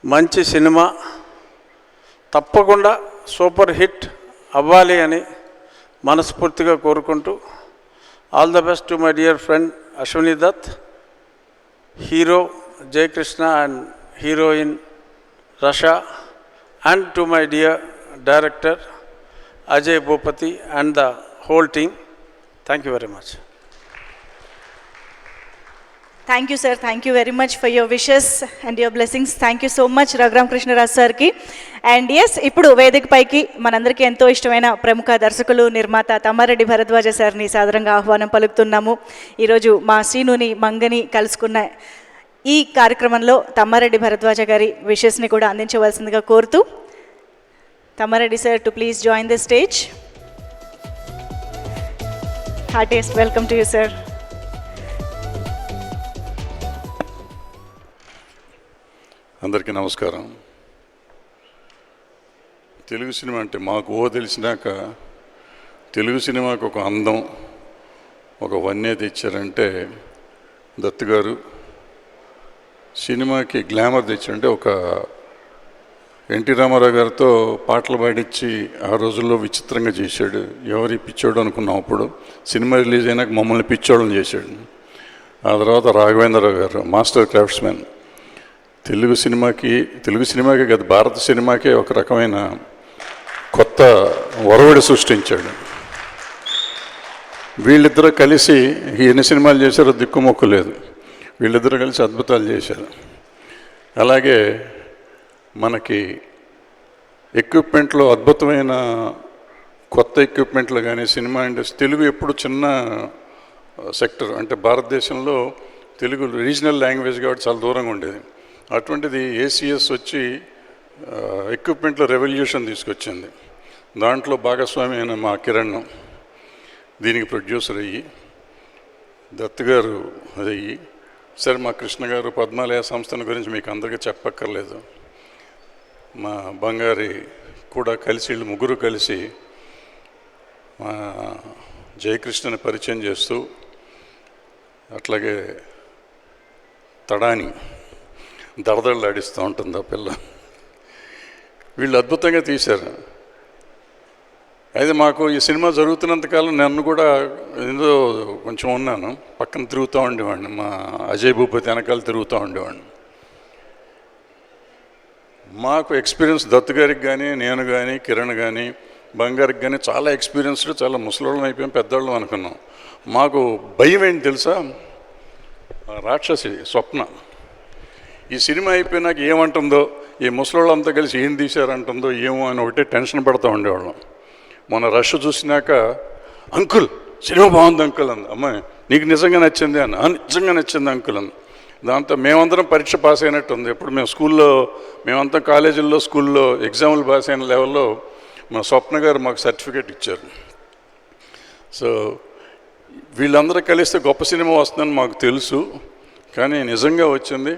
మంచి సినిమా, తప్పకుండా సూపర్ హిట్ అవ్వాలి అని మనస్ఫూర్తిగా కోరుకుంటూ, all the best to my dear friend Ashwini Dutt, hero Jayakrishna and heroine Rasha, and to my dear director Ajay Bhupati and the whole team. Thank you very much. Thank you sir, thank you very much for your wishes and your blessings. Thank you so much Raghuram Krishnaraju సార్కి. And yes, ఇప్పుడు వేదికపైకి మనందరికీ ఎంతో ఇష్టమైన ప్రముఖ దర్శకులు, నిర్మాత తమ్మారెడ్డి భరద్వాజ సార్ని సాదరంగా ఆహ్వానం పలుకుతున్నాము. ఈరోజు మా శ్రీనుని మంగని కలుసుకున్న ఈ కార్యక్రమంలో తమ్మారెడ్డి భరద్వాజ గారి విషెస్ని కూడా అందించవలసిందిగా కోరుతూ, Tammareddy sir to please join the stage. Heartiest welcome to you sir. అందరికీ నమస్కారం. తెలుగు సినిమా అంటే మాకు తెలిసినాక తెలుగు సినిమాకు ఒక అందం, ఒక వన్య తెచ్చారంటే దత్ గారు. సినిమాకి గ్లామర్ తెచ్చారంటే ఒక ఎన్టీ రామారావు గారితో పాటలు పాడించి ఆ రోజుల్లో విచిత్రంగా చేశాడు. ఎవరి పిచ్చోడు అనుకున్నాం. అప్పుడు సినిమా రిలీజ్ అయినాక మమ్మల్ని పిచ్చోళ్ళని చేశాడు. ఆ తర్వాత రాఘవేంద్రరావు గారు మాస్టర్ క్రాఫ్ట్స్మెన్. తెలుగు సినిమాకే కాదు, భారత సినిమాకే ఒక రకమైన కొత్త ఒరవడి సృష్టించాడు. వీళ్ళిద్దరూ కలిసి ఎన్ని సినిమాలు చేశారో దిక్కుమొక్కు లేదు. వీళ్ళిద్దరూ కలిసి అద్భుతాలు చేశారు. అలాగే మనకి ఎక్విప్మెంట్లో అద్భుతమైన కొత్త ఎక్విప్మెంట్లు కానీ సినిమా ఇండస్ట్రీ, తెలుగు ఎప్పుడు చిన్న సెక్టర్, అంటే భారతదేశంలో తెలుగు రీజనల్ లాంగ్వేజ్ కాబట్టి చాలా దూరంగా ఉండేది. అటువంటిది ఏసీఎస్ వచ్చి ఎక్విప్మెంట్లో రెవల్యూషన్ తీసుకొచ్చింది. దాంట్లో భాగస్వామి అయిన మా కిరణ్ దీనికి ప్రొడ్యూసర్ అయ్యి, దత్ గారు అదయ్యి, సరే మా కృష్ణ గారు పద్మాలయ సంస్థల గురించి మీకు అందరికీ చెప్పక్కర్లేదు. మా బంగారి కూడా కలిసి, వీళ్ళు ముగ్గురు కలిసి మా జయకృష్ణని పరిచయం చేస్తూ, అట్లాగే తడాని దడదళ్ళాడిస్తూ ఉంటుంది ఆ పిల్ల. వీళ్ళు అద్భుతంగా తీశారు. అయితే మాకు ఈ సినిమా జరుగుతున్నంతకాలం నన్ను కూడా ఏదో కొంచెం ఉన్నాను, పక్కన తిరుగుతూ ఉండేవాడిని. మా అజయ్ భూపతి వెనకాల తిరుగుతూ ఉండేవాడిని. మాకు ఎక్స్పీరియన్స్ దత్ గారికి కానీ, నేను కానీ, కిరణ్ కానీ, బంగారికి కానీ చాలా ఎక్స్పీరియన్స్డ్, చాలా ముసలోళ్ళం అయిపోయాం, పెద్దవాళ్ళం అనుకున్నాం. మాకు భయం ఏంటి తెలుసా? రాక్షసి స్వప్న ఈ సినిమా అయిపోయినాక ఏమంటుందో, ఈ ముసలోళ్ళంతా కలిసి ఏం తీశారంటుందో ఏమో అని ఒకటే టెన్షన్ పడుతూ ఉండేవాళ్ళం. మొన్న రష్ చూసినాక, అంకుల్ సినిమా బాగుంది అంకుల్ అంది. అమ్మాయి నీకు నిజంగా నచ్చింది అని. నిజంగా నచ్చింది అంకుల్ అని. దాంతో మేమందరం పరీక్ష పాస్ అయినట్టు ఉంది. ఇప్పుడు మేము స్కూల్లో, మేమంతా కాలేజీల్లో, స్కూల్లో ఎగ్జాములు పాస్ అయిన లెవెల్లో మా స్వప్న గారు మాకు సర్టిఫికేట్ ఇచ్చారు. సో వీళ్ళందరూ కలిస్తే గొప్ప సినిమా వస్తుందని మాకు తెలుసు, కానీ నిజంగా వచ్చింది.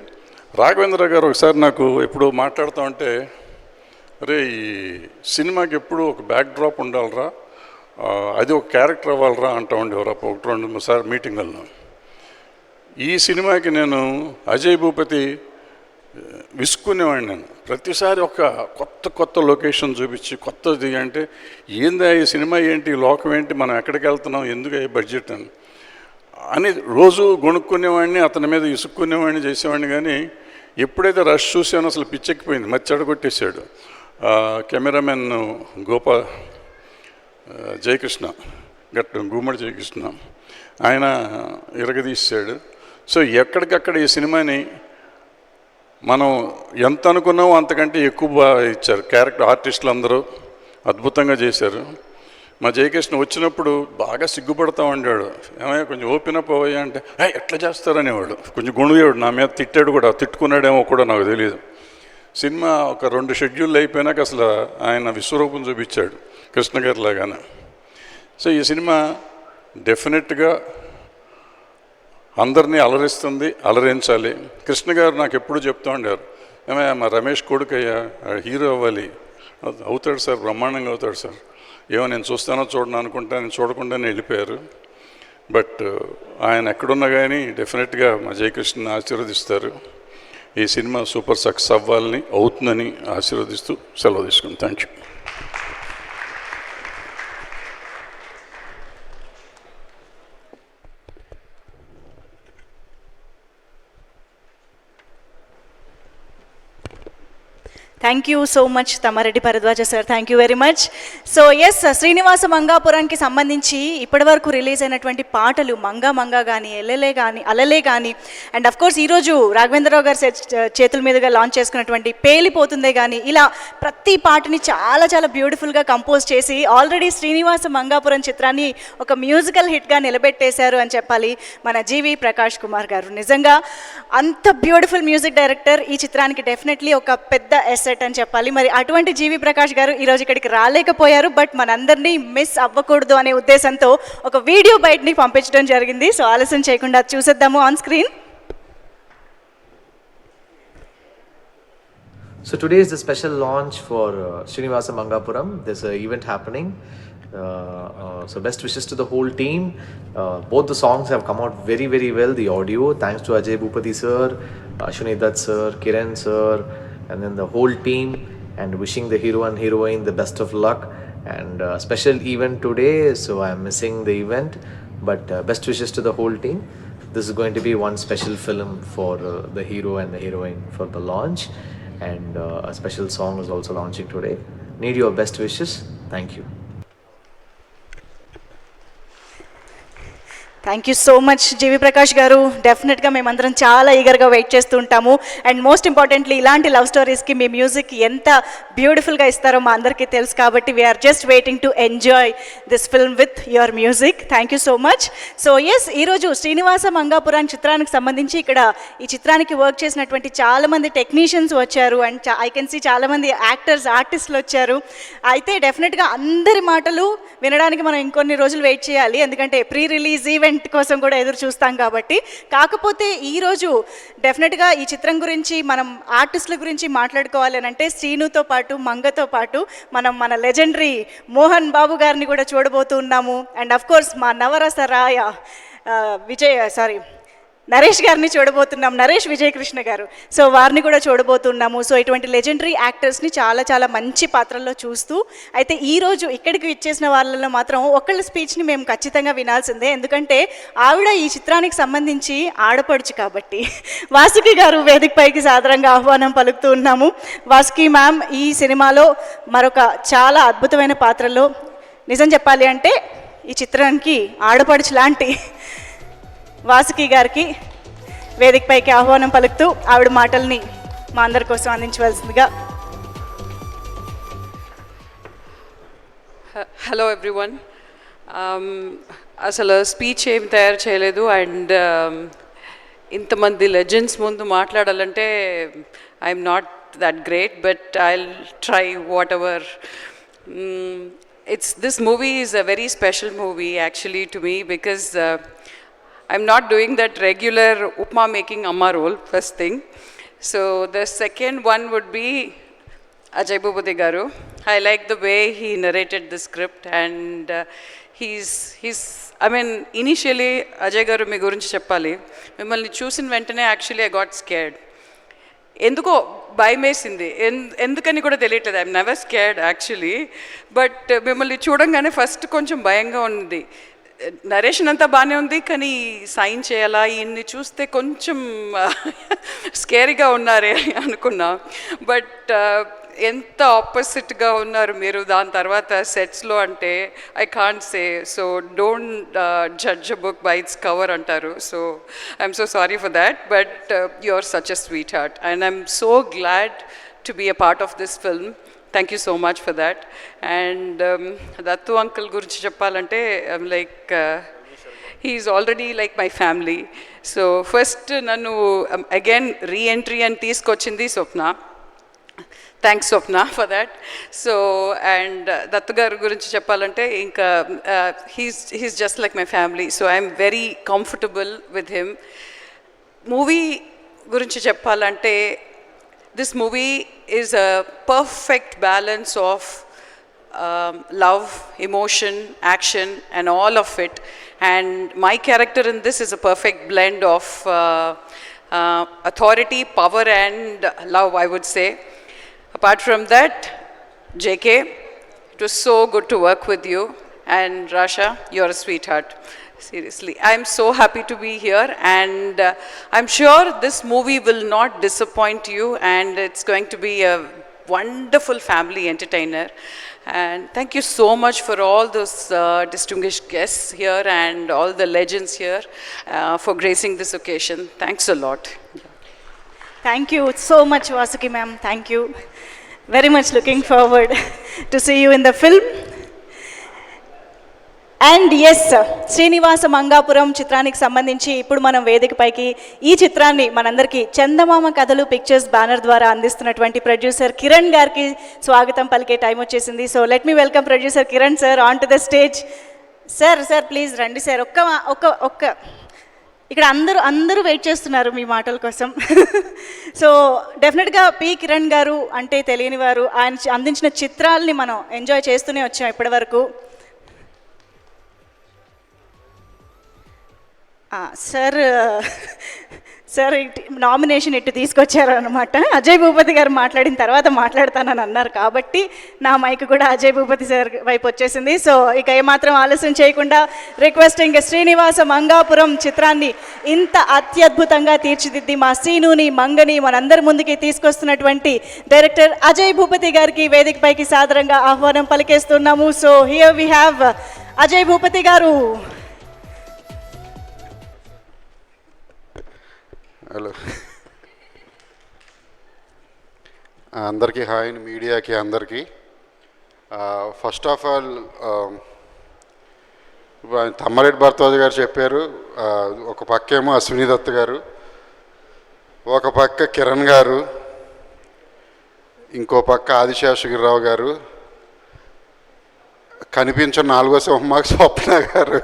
రాఘవేంద్ర గారు ఒకసారి నాకు ఎప్పుడు మాట్లాడుతూ ఉంటే, అరే ఈ సినిమాకి ఎప్పుడు ఒక బ్యాక్ డ్రాప్ ఉండాలరా, అది ఒక క్యారెక్టర్ అవ్వాలరా అంటూ ఉండేవారు. 1-2 సార్లు మీటింగుల్లో. ఈ సినిమాకి నేను అజయ్ భూపతి విసుక్కునేవాడిని. నేను ప్రతిసారి ఒక కొత్త లొకేషన్ చూపించి, కొత్తది అంటే ఏందా ఈ సినిమా ఏంటి, లోకం ఏంటి, మనం ఎక్కడికి వెళ్తున్నాం, ఎందుకు అయ్యే బడ్జెట్ అని రోజు గొనుక్కునేవాడిని, అతని మీద ఇసుక్కునేవాడిని, చేసేవాడిని. కానీ ఎప్పుడైతే రష్ చూసానో అసలు పిచ్చెక్కిపోయింది, మచ్చడగొట్టేశాడు. కెమెరామెన్ జయకృష్ణ, గుమ్మడి జయకృష్ణ, ఆయన ఇరగదీశాడు. సో ఎక్కడికక్కడ ఈ సినిమాని మనం ఎంత అనుకున్నామో అంతకంటే ఎక్కువ బాగా ఇచ్చారు. క్యారెక్టర్ ఆర్టిస్టులు అందరూ అద్భుతంగా చేశారు. మా జయకృష్ణ వచ్చినప్పుడు బాగా సిగ్గుపడతా ఉండేవాడు. ఏమయ్యా కొంచెం ఓపెన్ అప్ అవ్వయ్యా అంటే, ఎట్లా చేస్తారనేవాడు. కొంచెం గుణుగాడు, నా మీద తిట్టాడు కూడా, తిట్టుకున్నాడేమో కూడా నాకు తెలియదు. సినిమా ఒక 2 షెడ్యూల్ అయిపోయినాక అసలు ఆయన విశ్వరూపం చూపించాడు. కృష్ణ గారి లాగానే. సో ఈ సినిమా డెఫినెట్గా అందరినీ అలరిస్తుంది, అలరించాలి. కృష్ణ గారు నాకు ఎప్పుడు చెప్తూ ఉండేవారు, ఏమయ్యా మా రమేష్ కొడుకయ్యా హీరో అవ్వాలి. అవుతాడు సార్, బ్రహ్మాండంగా అవుతాడు సార్. ఏమో నేను చూస్తానో చూడను అనుకుంటా, నేను చూడకుండానే వెళ్ళిపోయారు. బట్ ఆయన ఎక్కడున్నా కానీ డెఫినెట్గా మా జయకృష్ణని ఆశీర్వదిస్తారు. ఈ సినిమా సూపర్ సక్సెస్ అవ్వాలని, అవుతుందని ఆశీర్వదిస్తూ సెలవు తీసుకుని thank you. Thank you so much Tammareddy Bharadwaj sir, thank you very much. So yes, Srinivasa మంగాపురానికి సంబంధించి ఇప్పటివరకు రిలీజ్ అయినటువంటి పాటలు మంగా మంగా కానీ, ఎల్లెలే కానీ, అలలే కానీ, అండ్ అఫ్ కోర్స్ ఈరోజు రాఘవేంద్రరావు గారు చేతుల మీదుగా లాంచ్ చేసుకున్నటువంటి పేలిపోతుందే కానీ, ఇలా ప్రతి పాటని చాలా చాలా బ్యూటిఫుల్గా కంపోజ్ చేసి ఆల్రెడీ శ్రీనివాస మంగాపురం చిత్రాన్ని ఒక మ్యూజికల్ హిట్గా నిలబెట్టేశారు అని చెప్పాలి మన జీవి ప్రకాష్ కుమార్ గారు. నిజంగా అంత బ్యూటిఫుల్ మ్యూజిక్ డైరెక్టర్ ఈ చిత్రానికి డెఫినెట్లీ ఒక పెద్ద ఎసెట్ అని చెప్పాలి. మరి అటువంటి జీవి ప్రకాష్ గారు ఈరోజు ఇక్కడికి రాలేకపోయారు, బట్ మనందరినీ మిస్ అవ్వకూడదు అనే ఉద్దేశంతో ఒక వీడియో బయటని పంపించడం జరిగింది. సో ఆలస్యం చేయకుండా చూసేద్దాము on screen. So today is the special launch for Srinivasa Mangapuram. There's an event happening. So best wishes to the whole team. Both the songs have come out very, very well. The audio, thanks to Ajay Bhupati sir, Ashwini Dutt sir, Kiran sir, and then the whole team, and wishing the hero and heroine the best of luck. And special event today, so I'm missing the event, but best wishes to the whole team. This is going to be one special film for the hero and the heroine for the launch, and a special song is also launching today. Need your best wishes. Thank you. Thank you so much G V Prakash గారు. డెఫినెట్గా మేమందరం చాలా ఈగర్గా wait చేస్తూ ఉంటాము. And most importantly ఇలాంటి love స్టోరీస్కి మీ మ్యూజిక్ ఎంత బ్యూటిఫుల్గా ఇస్తారో మా అందరికీ తెలుసు, కాబట్టి we are just waiting to enjoy this film with your music. Thank you so much. So yes, ఈరోజు శ్రీనివాస మంగాపురం చిత్రానికి సంబంధించి ఇక్కడ ఈ చిత్రానికి వర్క్ చేసినటువంటి చాలామంది టెక్నీషియన్స్ వచ్చారు, అండ్ ఐ కెన్ సీ చాలామంది యాక్టర్స్, ఆర్టిస్టులు వచ్చారు. అయితే డెఫినెట్గా అందరి మాటలు వినడానికి మనం ఇంకొన్ని రోజులు వెయిట్ చేయాలి, ఎందుకంటే ప్రీ రిలీజ్ ఈవెంట్ కోసం కూడా ఎదురు చూస్తాం కాబట్టి. కాకపోతే ఈరోజు డెఫినెట్గా ఈ చిత్రం గురించి మనం ఆర్టిస్టుల గురించి మాట్లాడుకోవాలి అని అంటే శ్రీనుతో పాటు మంగతో పాటు మనం మన లెజెండరీ మోహన్ బాబు గారిని కూడా చూడబోతున్నాము. అండ్ అఫ్ కోర్స్ మా నవరస రాయ నరేష్ గారిని చూడబోతున్నాం, నరేష్ విజయకృష్ణ గారు. సో వారిని కూడా చూడబోతున్నాము. సో ఇటువంటి లెజెండరీ యాక్టర్స్ని చాలా చాలా మంచి పాత్రల్లో చూస్తూ, అయితే ఈరోజు ఇక్కడికి ఇచ్చేసిన వాళ్ళలో మాత్రం ఒకళ్ళ స్పీచ్ని మేము ఖచ్చితంగా వినాల్సిందే, ఎందుకంటే ఆవిడ ఈ చిత్రానికి సంబంధించి ఆడపడుచు కాబట్టి. వాసుకి గారు వేదిక పైకి సాదరంగా ఆహ్వానం పలుకుతూ ఉన్నాము. వాసుకి మ్యామ్ ఈ సినిమాలో మరొక చాలా అద్భుతమైన పాత్రలో, నిజం చెప్పాలి అంటే ఈ చిత్రానికి ఆడపడుచు లాంటి వాసుకి గారికి వేదిక పైకి ఆహ్వానం పలుకుతూ ఆవిడ మాటల్ని మా అందరి కోసం అందించవలసిందిగా. Hello everyone. అసలు స్పీచ్ ఏం తయారు చేయలేదు, అండ్ ఇంతమంది లెజెండ్స్ ముందు మాట్లాడాలంటే I'm not that great, but I'll try whatever. This movie is a very special movie actually to me, because I'm not doing that regular upma making amma role, first thing. So the second one would be Ajay Bhupati garu. I like the way he narrated the script, and he's I mean, initially Ajay garu మీ గురించి చెప్పాలి, మిమ్మల్ని చూసిన వెంటనే actually I got scared. ఎందుకో భయం వేసింది, ఎందుకని కూడా తెలియట్లేదు. I'm never scared actually, but మిమ్మల్ని చూడంగానే ఫస్ట్ కొంచెం భయంగా ఉంది. నరేషన్ అంతా బాగానే ఉంది, కానీ సైన్ చేయాలా, ఈయన్ని చూస్తే కొంచెం స్కేరీగా ఉన్నారే అనుకున్నా. బట్ ఎంత ఆపోజిట్గా ఉన్నారు మీరు దాని తర్వాత సెట్స్లో అంటే I can't say. So don't judge a book by its cover అంటారు. So I'm so sorry for that, but you are such a sweetheart, and I'm so glad to be a part of this film. Thank you so much for that. And Dattu uncle గురించి చెప్పాలంటే I'm like he's already like my family. So first నన్ను again reentry అని తీసుకొచ్చింది Swapna. Thanks Swapna for that. So and Dattu గారి గురించి చెప్పాలంటే ఇంకా he's just like my family. So I'm very comfortable with him. Movie గురించి చెప్పాలంటే this movie is a perfect balance of love, emotion, action and all of it, and my character in this is a perfect blend of authority, power and love, I would say. Apart from that, JK, it was so good to work with you, and Rasha, you're a sweetheart. Seriously, I'm so happy to be here, and I'm sure this movie will not disappoint you, and it's going to be a wonderful family entertainer. And thank you so much for all those distinguished guests here and all the legends here for gracing this occasion. Thanks a lot. Thank you so much, Vasuki ma'am. Thank you. Very much looking forward to see you in the film. And yes, Srinivasa Mangapuram చిత్రానికి సంబంధించి ఇప్పుడు మనం వేదికపైకి ఈ చిత్రాన్ని మనందరికీ చందమామ కథలు pictures banner ద్వారా అందిస్తున్నటువంటి ప్రొడ్యూసర్ కిరణ్ గారికి స్వాగతం పలికే టైం వచ్చేసింది. So let me welcome producer Kiran sir on to the stage. Sir please రండి సార్. ఒక్క ఇక్కడ అందరూ వెయిట్ చేస్తున్నారు మీ మాటల కోసం. సో డెఫినెట్గా పి కిరణ్ గారు అంటే తెలియని వారు, ఆయన అందించిన చిత్రాల్ని మనం ఎంజాయ్ చేస్తూనే వచ్చాం ఇప్పటివరకు. సార్ నామినేషన్ ఇటు తీసుకొచ్చారు అనమాట. అజయ్ భూపతి గారు మాట్లాడిన తర్వాత మాట్లాడతానని అన్నారు కాబట్టి నా మైక్ కూడా అజయ్ భూపతి సార్ వైపు వచ్చేసింది. సో ఇక ఏమాత్రం ఆలస్యం చేయకుండా రిక్వెస్టింగ్ శ్రీనివాస మంగాపురం చిత్రాన్ని ఇంత అత్యద్భుతంగా తీర్చిదిద్ది మా సీనుని మంగని మనందరి ముందుకి తీసుకొస్తున్నటువంటి డైరెక్టర్ అజయ్ భూపతి గారికి వేదికపైకి సాదరంగా ఆహ్వానం పలికేస్తున్నాము. So here we have Ajay Bhupathi garu. Hello, అందరికీ హాయ్, మీడియాకి అందరికీ. First of all Tammareddy Bharadwaj garu చెప్పారు, ఒక పక్కేమో అశ్విని దత్ గారు, ఒక పక్క కిరణ్ గారు, ఇంకో పక్క ఆదిశేషగిరిరావు గారు, కనిపించిన నాలుగో సింహమాకు Swapna garu.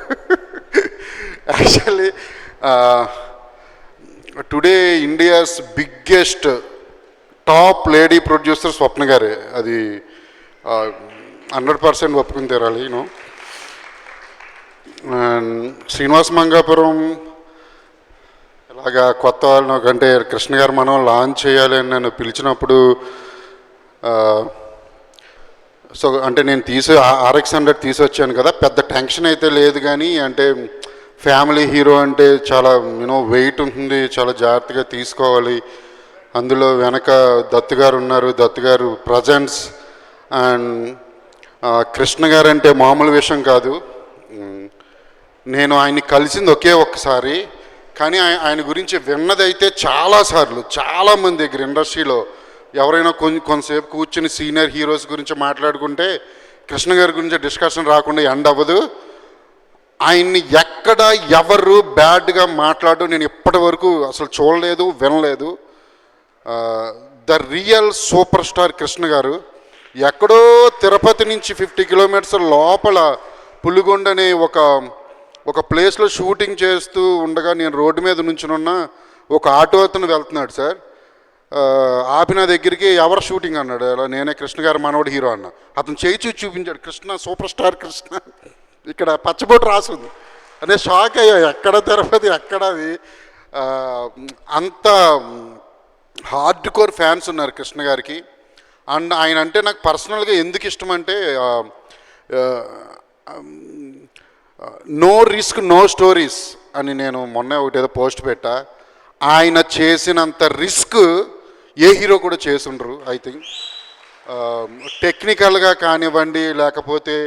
Actually today India's biggest top lady producer Swapna గారే. అది 100% ఒప్పుకుని తీరాలి. యూనో, శ్రీనివాస మంగాపురం ఇలాగా కొత్త వాళ్ళను అంటే కృష్ణ గారు మనం లాంచ్ చేయాలి అని నన్ను పిలిచినప్పుడు, సో అంటే నేను RX100 తీసుకొచ్చాను కదా, పెద్ద టెన్షన్ అయితే లేదు. కానీ అంటే ఫ్యామిలీ హీరో అంటే చాలా వెయిట్ ఉంటుంది, చాలా జాగ్రత్తగా తీసుకోవాలి. అందులో వెనక దత్తు గారు ఉన్నారు, దత్తు గారు ప్రజెన్స్, అండ్ కృష్ణ గారు అంటే మామూలు విషయం కాదు. నేను ఆయన్ని కలిసింది ఒక్కసారి, కానీ ఆయన గురించి విన్నదైతే చాలాసార్లు చాలామంది దగ్గర ఇండస్ట్రీలో ఎవరైనా కొంతసేపు కూర్చుని సీనియర్ హీరోస్ గురించి మాట్లాడుకుంటే కృష్ణ గారి గురించి డిస్కషన్ రాకుండా ఎండ్ అవ్వదు. ఆయన్ని ఎక్కడ ఎవరు బ్యాడ్గా మాట్లాడడం నేను ఇప్పటి వరకు అసలు చూడలేదు, వినలేదు. The real super star Krishna గారు ఎక్కడో తిరుపతి నుంచి 50 కిలోమీటర్స్ లోపల పులిగొండ అనే ఒక ప్లేస్లో షూటింగ్ చేస్తూ ఉండగా నేను రోడ్డు మీద నుంచునున్న ఒక ఆటో అతను వెళ్తున్నాడు సార్. ఆపిన దగ్గరికి ఎవరు షూటింగ్ అన్నాడు. అలా నేనే కృష్ణ గారు మనవడు హీరో అన్న. అతను చేయి చూపించాడు, కృష్ణ సూపర్ స్టార్ కృష్ణ, ఇక్కడ పచ్చబొట్టు రాసుంది. అనే షాక్ అయ్యా, ఎక్కడ తిరుపతి ఎక్కడ అది. అంత హార్డ్ కోర్ ఫ్యాన్స్ ఉన్నారు కృష్ణ గారికి. అండ్ ఆయన అంటే నాకు పర్సనల్గా ఎందుకు ఇష్టం అంటే, నో రిస్క్ నో స్టోరీస్ అని నేను మొన్న ఒకటేదో పోస్ట్ పెట్టా. ఆయన చేసినంత రిస్క్ ఏ హీరో కూడా చేసుండ్రు. ఐ థింక్ టెక్నికల్గా కానివ్వండి, లేకపోతే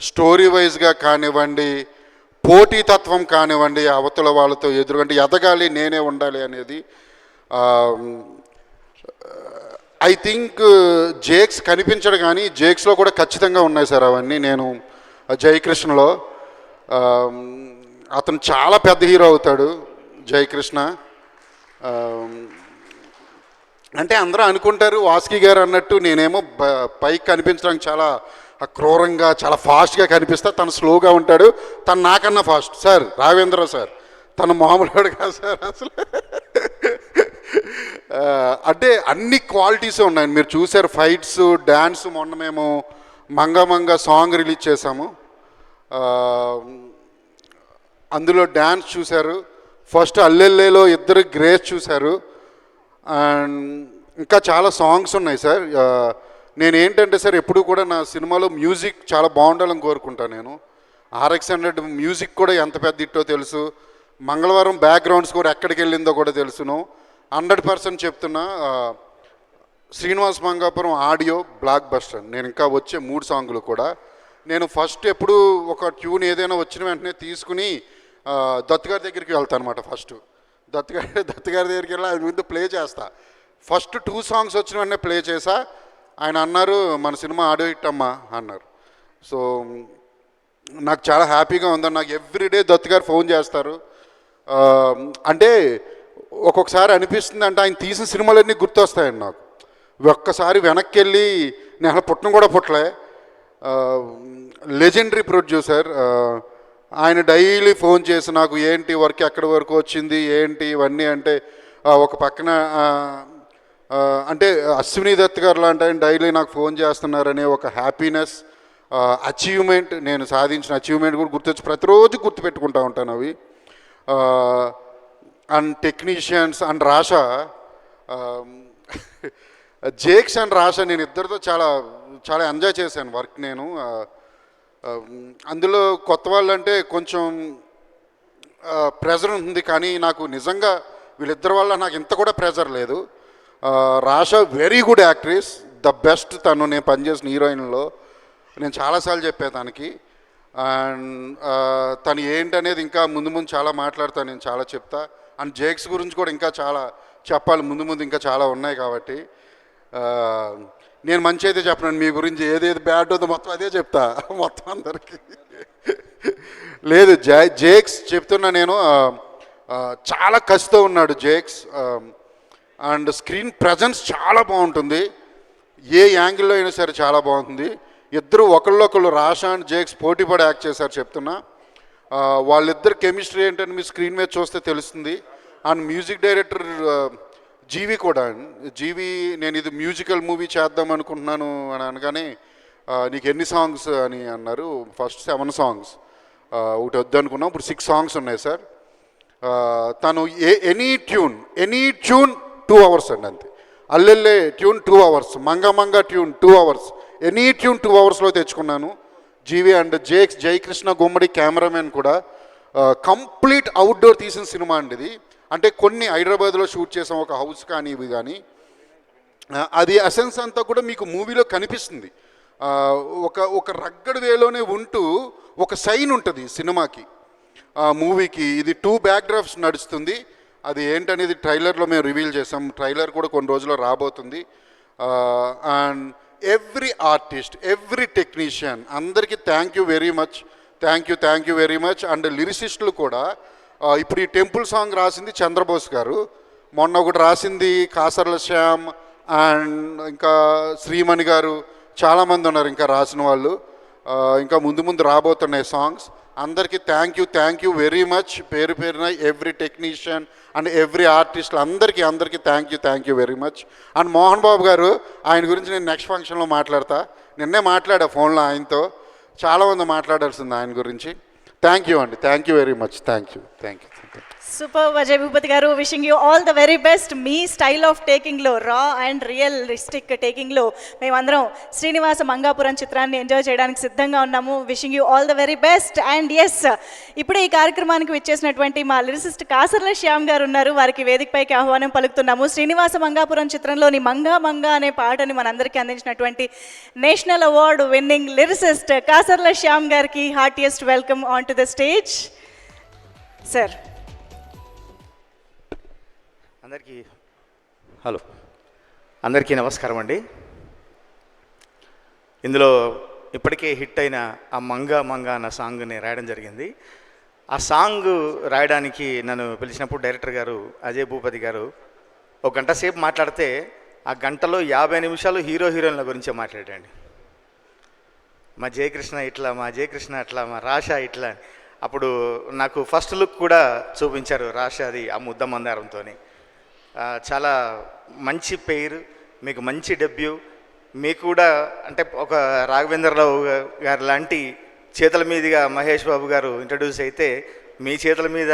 స్టోరీ వైజ్గా కానివ్వండి, పోటీతత్వం కానివ్వండి, అవతల వాళ్ళతో ఎదురుగంటే ఎదగాలి, నేనే ఉండాలి అనేది. ఐ థింక్ జేక్స్ కనిపించడు, కానీ జేక్స్లో కూడా ఖచ్చితంగా ఉన్నాయి సార్ అవన్నీ. నేను జయకృష్ణలో అతను చాలా పెద్ద హీరో అవుతాడు జయకృష్ణ. అంటే అందరూ అనుకుంటారు వాసుకి గారు అన్నట్టు నేనేమో పైకి కనిపించడానికి చాలా క్రూరంగా చాలా ఫాస్ట్గా కనిపిస్తా, తను స్లోగా ఉంటాడు, తను నాకన్నా ఫాస్ట్. సార్ రావేంద్ర సార్ తను మామూలుగా కాదు సార్ అసలు. అంటే అన్ని క్వాలిటీస్ ఉన్నాయి. మీరు చూసారు ఫైట్స్, డ్యాన్స్. మొన్న మేము మంగ సాంగ్ రిలీజ్ చేశాము, అందులో డ్యాన్స్ చూశారు. ఫస్ట్ అల్లెల్లేలో ఇద్దరు గ్రేస్ చూశారు. అండ్ ఇంకా చాలా సాంగ్స్ ఉన్నాయి సార్. నేనేంటంటే సార్ ఎప్పుడు కూడా నా సినిమాలో మ్యూజిక్ చాలా బాగుండాలని కోరుకుంటాను. నేను RX-100 మ్యూజిక్ కూడా ఎంత పెద్ద ఇట్టో తెలుసు, మంగళవారం బ్యాక్గ్రౌండ్స్ కూడా ఎక్కడికి వెళ్ళిందో కూడా తెలుసును. 100% చెప్తున్నా, Srinivas Mangapuram audio block buster. నేను ఇంకా వచ్చే 3 సాంగులు కూడా నేను ఫస్ట్ ఎప్పుడు ఒక ట్యూన్ ఏదైనా వచ్చిన వెంటనే తీసుకుని దత్తుగారి దగ్గరికి వెళ్తాను అనమాట. ఫస్ట్ దత్తుగారి దగ్గరికి వెళ్ళి ఆయన ముందు ప్లే చేస్తా. ఫస్ట్ 2 సాంగ్స్ వచ్చిన వెంటనే ప్లే చేసా. ఆయన అన్నారు మన సినిమా ఆడియో హిట్ అమ్మా అన్నారు. సో నాకు చాలా హ్యాపీగా ఉందని. నాకు ఎవ్రీడే దత్తుగారు ఫోన్ చేస్తారు. అంటే ఒక్కొక్కసారి అనిపిస్తుంది అంటే ఆయన తీసిన సినిమాలన్నీ గుర్తొస్తాయండి నాకు. ఒక్కసారి వెనక్కి వెళ్ళి నేను పుట్టడం కూడా పుట్టలే. లెజెండరీ ప్రొడ్యూసర్ ఆయన డైలీ ఫోన్ చేసి నాకు ఏంటి వర్క్ ఎక్కడి వరకు వచ్చింది ఏంటి ఇవన్నీ అంటే ఒక పక్కన అంటే అశ్విని దత్ గారు లాంటి ఆయన డైలీ నాకు ఫోన్ చేస్తున్నారనే ఒక హ్యాపీనెస్, అచీవ్మెంట్, నేను సాధించిన అచీవ్మెంట్ కూడా గుర్తొచ్చి ప్రతిరోజు గుర్తుపెట్టుకుంటూ ఉంటాను అవి. And technicians and Rasha, Jakes and Rasha, నేను ఇద్దరితో చాలా చాలా ఎంజాయ్ చేశాను వర్క్. నేను అందులో కొత్త వాళ్ళంటే కొంచెం ప్రెజర్ ఉంది, కానీ నాకు నిజంగా వీళ్ళిద్దరి వల్ల నాకు ఇంత కూడా ప్రెజర్ లేదు. Rasha very good actress, the best. తను నేను పనిచేసిన హీరోయిన్లో నేను చాలాసార్లు చెప్పాను తనకి. అండ్ తను ఏంటనేది ఇంకా ముందు చాలా మాట్లాడతాను, నేను చాలా చెప్తా. అండ్ జేక్స్ గురించి కూడా ఇంకా చాలా చెప్పాలి, ముందు ఇంకా చాలా ఉన్నాయి. కాబట్టి నేను మంచి అయితే చెప్పను, మీ గురించి ఏదేది బ్యాడ్ ఉందో మొత్తం అదే చెప్తా మొత్తం అందరికీ. లేదు జేక్స్ చెప్తున్నా నేను, చాలా కసితో ఉన్నాడు జేక్స్. అండ్ స్క్రీన్ ప్రజెన్స్ చాలా బాగుంటుంది, ఏ యాంగిల్లో అయినా సరే చాలా బాగుంటుంది. ఇద్దరు ఒకళ్ళొకళ్ళు రాషా అండ్ జేక్స్ పోటీపడి యాక్ట్ చేశారు చెప్తున్నా. వాళ్ళిద్దరు కెమిస్ట్రీ ఏంటని మీ స్క్రీన్ మీద చూస్తే తెలుస్తుంది. అండ్ మ్యూజిక్ డైరెక్టర్ జీవి కూడా. జీవి నేను ఇది మ్యూజికల్ మూవీ చేద్దాం అనుకుంటున్నాను అని అనగానే నీకు ఎన్ని సాంగ్స్ అని అన్నారు. ఫస్ట్ 7 సాంగ్స్, ఒకటి వద్దు అనుకున్నాం, ఇప్పుడు 6 సాంగ్స్ ఉన్నాయి సార్. తను ఎనీ ట్యూన్ 2 అవర్స్ అండి అంతే. అల్లెల్లే tune 2 hours, Manga tune 2 hours, any tune 2 అవర్స్లో తెచ్చుకున్నాను. GV and Jakes, Jayakrishna Gummadi cameraman కూడా. కంప్లీట్ అవుట్డోర్ తీసిన సినిమా అండి ఇది. అంటే కొన్ని హైదరాబాద్లో షూట్ చేసాం, ఒక హౌస్ కానీ ఇవి కానీ, అది ఎసెన్స్ అంతా కూడా మీకు మూవీలో కనిపిస్తుంది. ఒక రగ్గడ్ వేలోనే ఉంటూ ఒక సైన్ ఉంటుంది సినిమాకి, మూవీకి. ఇది 2 బ్యాక్డ్రాప్స్ నడుస్తుంది. అది ఏంటనేది ట్రైలర్లో మేము రివీల్ చేసాం. ట్రైలర్ కూడా కొన్ని రోజుల్లో రాబోతుంది. And every artist, every technician, అందరికీ thank you very much. And లిరిసిస్టులు కూడా. ఇప్పుడు ఈ టెంపుల్ సాంగ్ రాసింది చంద్రబోస్ గారు, మొన్న ఒకటి రాసింది కాసర్ల శ్యామ్, అండ్ ఇంకా శ్రీమణి గారు, చాలామంది ఉన్నారు ఇంకా రాసిన వాళ్ళు. ఇంకా ముందు రాబోతున్నాయి సాంగ్స్. అందరికీ థ్యాంక్ యూ వెరీ మచ్, పేరున every technician and every artist అందరికీ thank you very much. And Mohan Babu garu, ఆయన గురించి నేను నెక్స్ట్ ఫంక్షన్లో మాట్లాడతా. నిన్నే మాట్లాడా ఫోన్లో ఆయనతో, చాలామంది మాట్లాడాల్సింది ఆయన గురించి. థ్యాంక్ యూ అండి, thank you very much. Thank you. Super Ajay Bhupathi garu, wishing you all the very best. మీ స్టైల్ ఆఫ్ టేకింగ్లో, రా అండ్ రియలిస్టిక్ టేకింగ్లో మేమందరం శ్రీనివాస మంగాపురం చిత్రాన్ని ఎంజాయ్ చేయడానికి సిద్ధంగా ఉన్నాము. Wishing you all the very best. And yes, ఇప్పుడే ఈ కార్యక్రమానికి విచ్చేసినటువంటి మా లిరిసిస్ట్ కాసర్ల శ్యామ్ గారు ఉన్నారు, వారికి వేదికపైకి ఆహ్వానం పలుకుతున్నాము. శ్రీనివాస మంగాపురం చిత్రంలోని మంగా అనే పాటని మనందరికీ అందించినటువంటి national award winning lyricist Kasarla Shyam గారికి heartiest welcome on to the stage. Sir, అందరికీ నమస్కారం అండి. ఇందులో ఇప్పటికే హిట్ అయిన ఆ మంగ అన్న సాంగ్ని రాయడం జరిగింది. ఆ సాంగ్ రాయడానికి నన్ను పిలిచినప్పుడు డైరెక్టర్ గారు అజయ్ భూపతి గారు 1 గంట సేపు మాట్లాడితే ఆ గంటలో 50 నిమిషాలు హీరో హీరోయిన్ల గురించే మాట్లాడండి. మా జయకృష్ణ ఇట్లా, మా జయకృష్ణ అట్లా, మా రాషా ఇట్లా. అప్పుడు నాకు ఫస్ట్ లుక్ కూడా చూపించారు రాషాది ఆ ముద్ద మందారంతో. చాలా మంచి పేరు, మీకు మంచి డెబ్యూ. మీకు కూడా అంటే ఒక రాఘవేంద్రరావు గారు లాంటి చేతుల మీదుగా మహేష్ బాబు గారు ఇంట్రడ్యూస్ అయితే మీ చేతుల మీద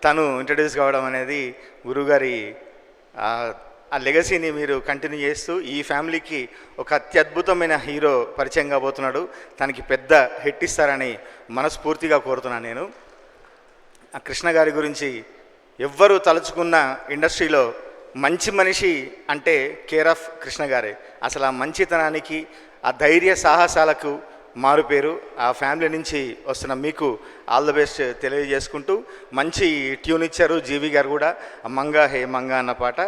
తను ఇంట్రడ్యూస్ కావడం అనేది గురువుగారి ఆ లెగసీని మీరు కంటిన్యూ చేస్తూ ఈ ఫ్యామిలీకి ఒక అత్యద్భుతమైన హీరో పరిచయం కాబోతున్నాడు. తనకి పెద్ద హిట్ ఇస్తారని మనస్ఫూర్తిగా కోరుతున్నాను నేను. ఆ కృష్ణ గారి గురించి ఎవ్వరూ తలుచుకున్న ఇండస్ట్రీలో మంచి మనిషి అంటే కేర్ ఆఫ్ కృష్ణ గారే. అసలు ఆ మంచితనానికి, ఆ ధైర్య సాహసాలకు మారుపేరు. ఆ ఫ్యామిలీ నుంచి వస్తున్న మీకు ఆల్ ద బెస్ట్ తెలియజేసుకుంటూ మంచి ట్యూన్ ఇచ్చారు జీవి గారు కూడా. మంగా హే మంగా అన్న పాట,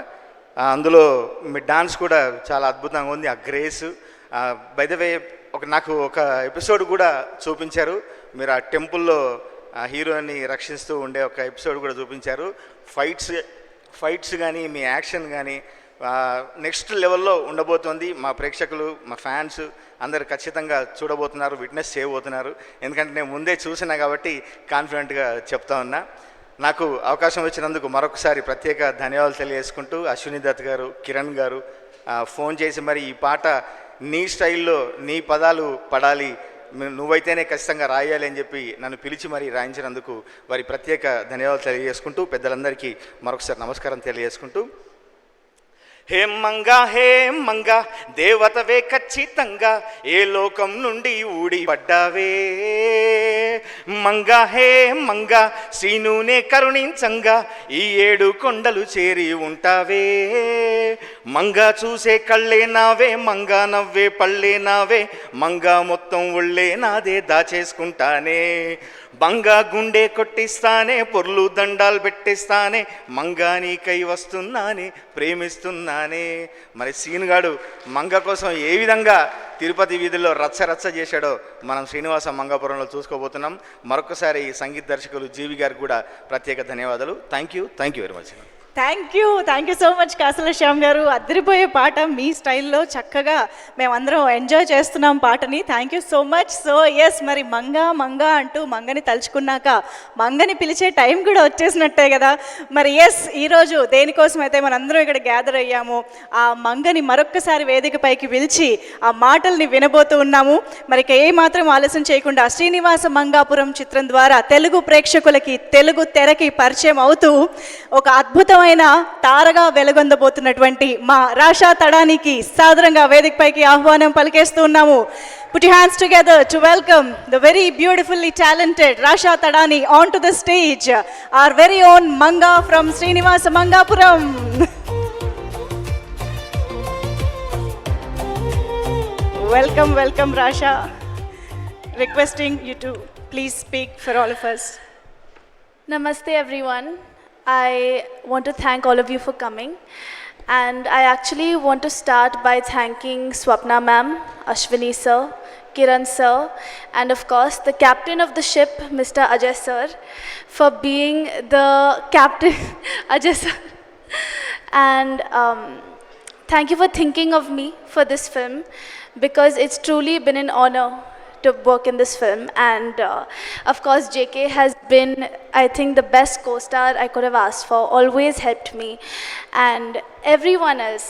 అందులో మీ డాన్స్ కూడా చాలా అద్భుతంగా ఉంది. ఆ గ్రేస్, బై ద వే నాకు ఒక ఎపిసోడ్ కూడా చూపించారు. మీరు ఆ టెంపుల్లో ఆ హీరోని రక్షిస్తూ ఉండే ఒక ఎపిసోడ్ కూడా చూపించారు. ఫైట్స్ కానీ మీ యాక్షన్ కానీ నెక్స్ట్ లెవెల్లో ఉండబోతోంది. మా ప్రేక్షకులు, మా ఫ్యాన్స్ అందరు ఖచ్చితంగా చూడబోతున్నారు, విట్నెస్ చేయబోతున్నారు. ఎందుకంటే నేను ముందే చూసినా కాబట్టి కాన్ఫిడెంట్గా చెప్తా ఉన్నా. నాకు అవకాశం వచ్చినందుకు మరొకసారి ప్రత్యేక ధన్యవాదాలు తెలియజేసుకుంటూ అశ్విని దత్ గారు, కిరణ్ గారు ఫోన్ చేసి మరి ఈ పాట నీ స్టైల్లో నీ పదాలు పడాలి, నువ్వైతేనే ఖచ్చితంగా రాయాలి అని చెప్పి నన్ను పిలిచి మరీ రాయించినందుకు వారి ప్రత్యేక ధన్యవాదాలు తెలియజేసుకుంటూ పెద్దలందరికీ మరొకసారి నమస్కారం తెలియజేసుకుంటూ, హే మంగా దేవతవే ఖచ్చితంగా, ఏ లోకం నుండి ఊడి పడ్డావే మంగా, హే మంగా శ్రీనునే కరుణించంగా, ఈ 7 కొండలు చేరి ఉంటావే మంగా. చూసే కళ్ళే నావే, మంగా నవ్వే పళ్ళే నావే, మంగా మొత్తం ఒళ్ళే నాదే దాచేసుకుంటానే, మంగా గుండె కొట్టిస్తానే, పొర్లు దండాలు పెట్టిస్తానే, మంగా నీకై వస్తున్నానే, ప్రేమిస్తున్నానే. మరి సీనుగాడు మంగ కోసం ఏ విధంగా తిరుపతి వీధుల్లో రచ్చ చేశాడో మనం శ్రీనివాస మంగాపురంలో చూసుకోబోతున్నాం. మరొకసారి సంగీత దర్శకులు జీవి గారికి కూడా ప్రత్యేక ధన్యవాదాలు. Thank you very much. Thank you so much కాసుల శ్యామ్ గారు. అదిరిపోయే పాట మీ స్టైల్లో చక్కగా మేమందరం ఎంజాయ్ చేస్తున్నాం పాటని. Thank you so much. So yes, మరి మంగా అంటూ మంగని తలుచుకున్నాక మంగని పిలిచే టైం కూడా వచ్చేసినట్టే కదా. మరి ఎస్, ఈరోజు దేనికోసం అయితే మనందరం ఇక్కడ గ్యాదర్ అయ్యాము, ఆ మంగని మరొక్కసారి వేదికపైకి పిలిచి ఆ మాటల్ని వినబోతూ ఉన్నాము. మరి ఏ మాత్రం ఆలస్యం చేయకుండా శ్రీనివాస మంగాపురం చిత్రం ద్వారా తెలుగు ప్రేక్షకులకి, తెలుగు తెరకి పరిచయం అవుతూ ఒక అద్భుతం తారగా వెలుగొందబోతున్నటువంటి మా రాషా తడానికి సాదరంగా వేదికపైకి ఆహ్వానం పలికేస్తూ ఉన్నాము. Put your hands together to welcome the very beautifully talented Rasha Tadani onto the stage, our very own Manga from Srinivasa Mangapuram. Welcome Rasha. Requesting you to please speak for all of us. Namaste everyone. I want to thank all of you for coming, and I actually want to start by thanking Swapna ma'am, Ashwini sir, Kiran sir, and of course the captain of the ship, Mr. Ajay sir, for being the captain, Ajay sir. And thank you for thinking of me for this film, because it's truly been an honor to work in this film. And of course JK has been, I think, the best co-star I could have asked for, always helped me, and everyone else.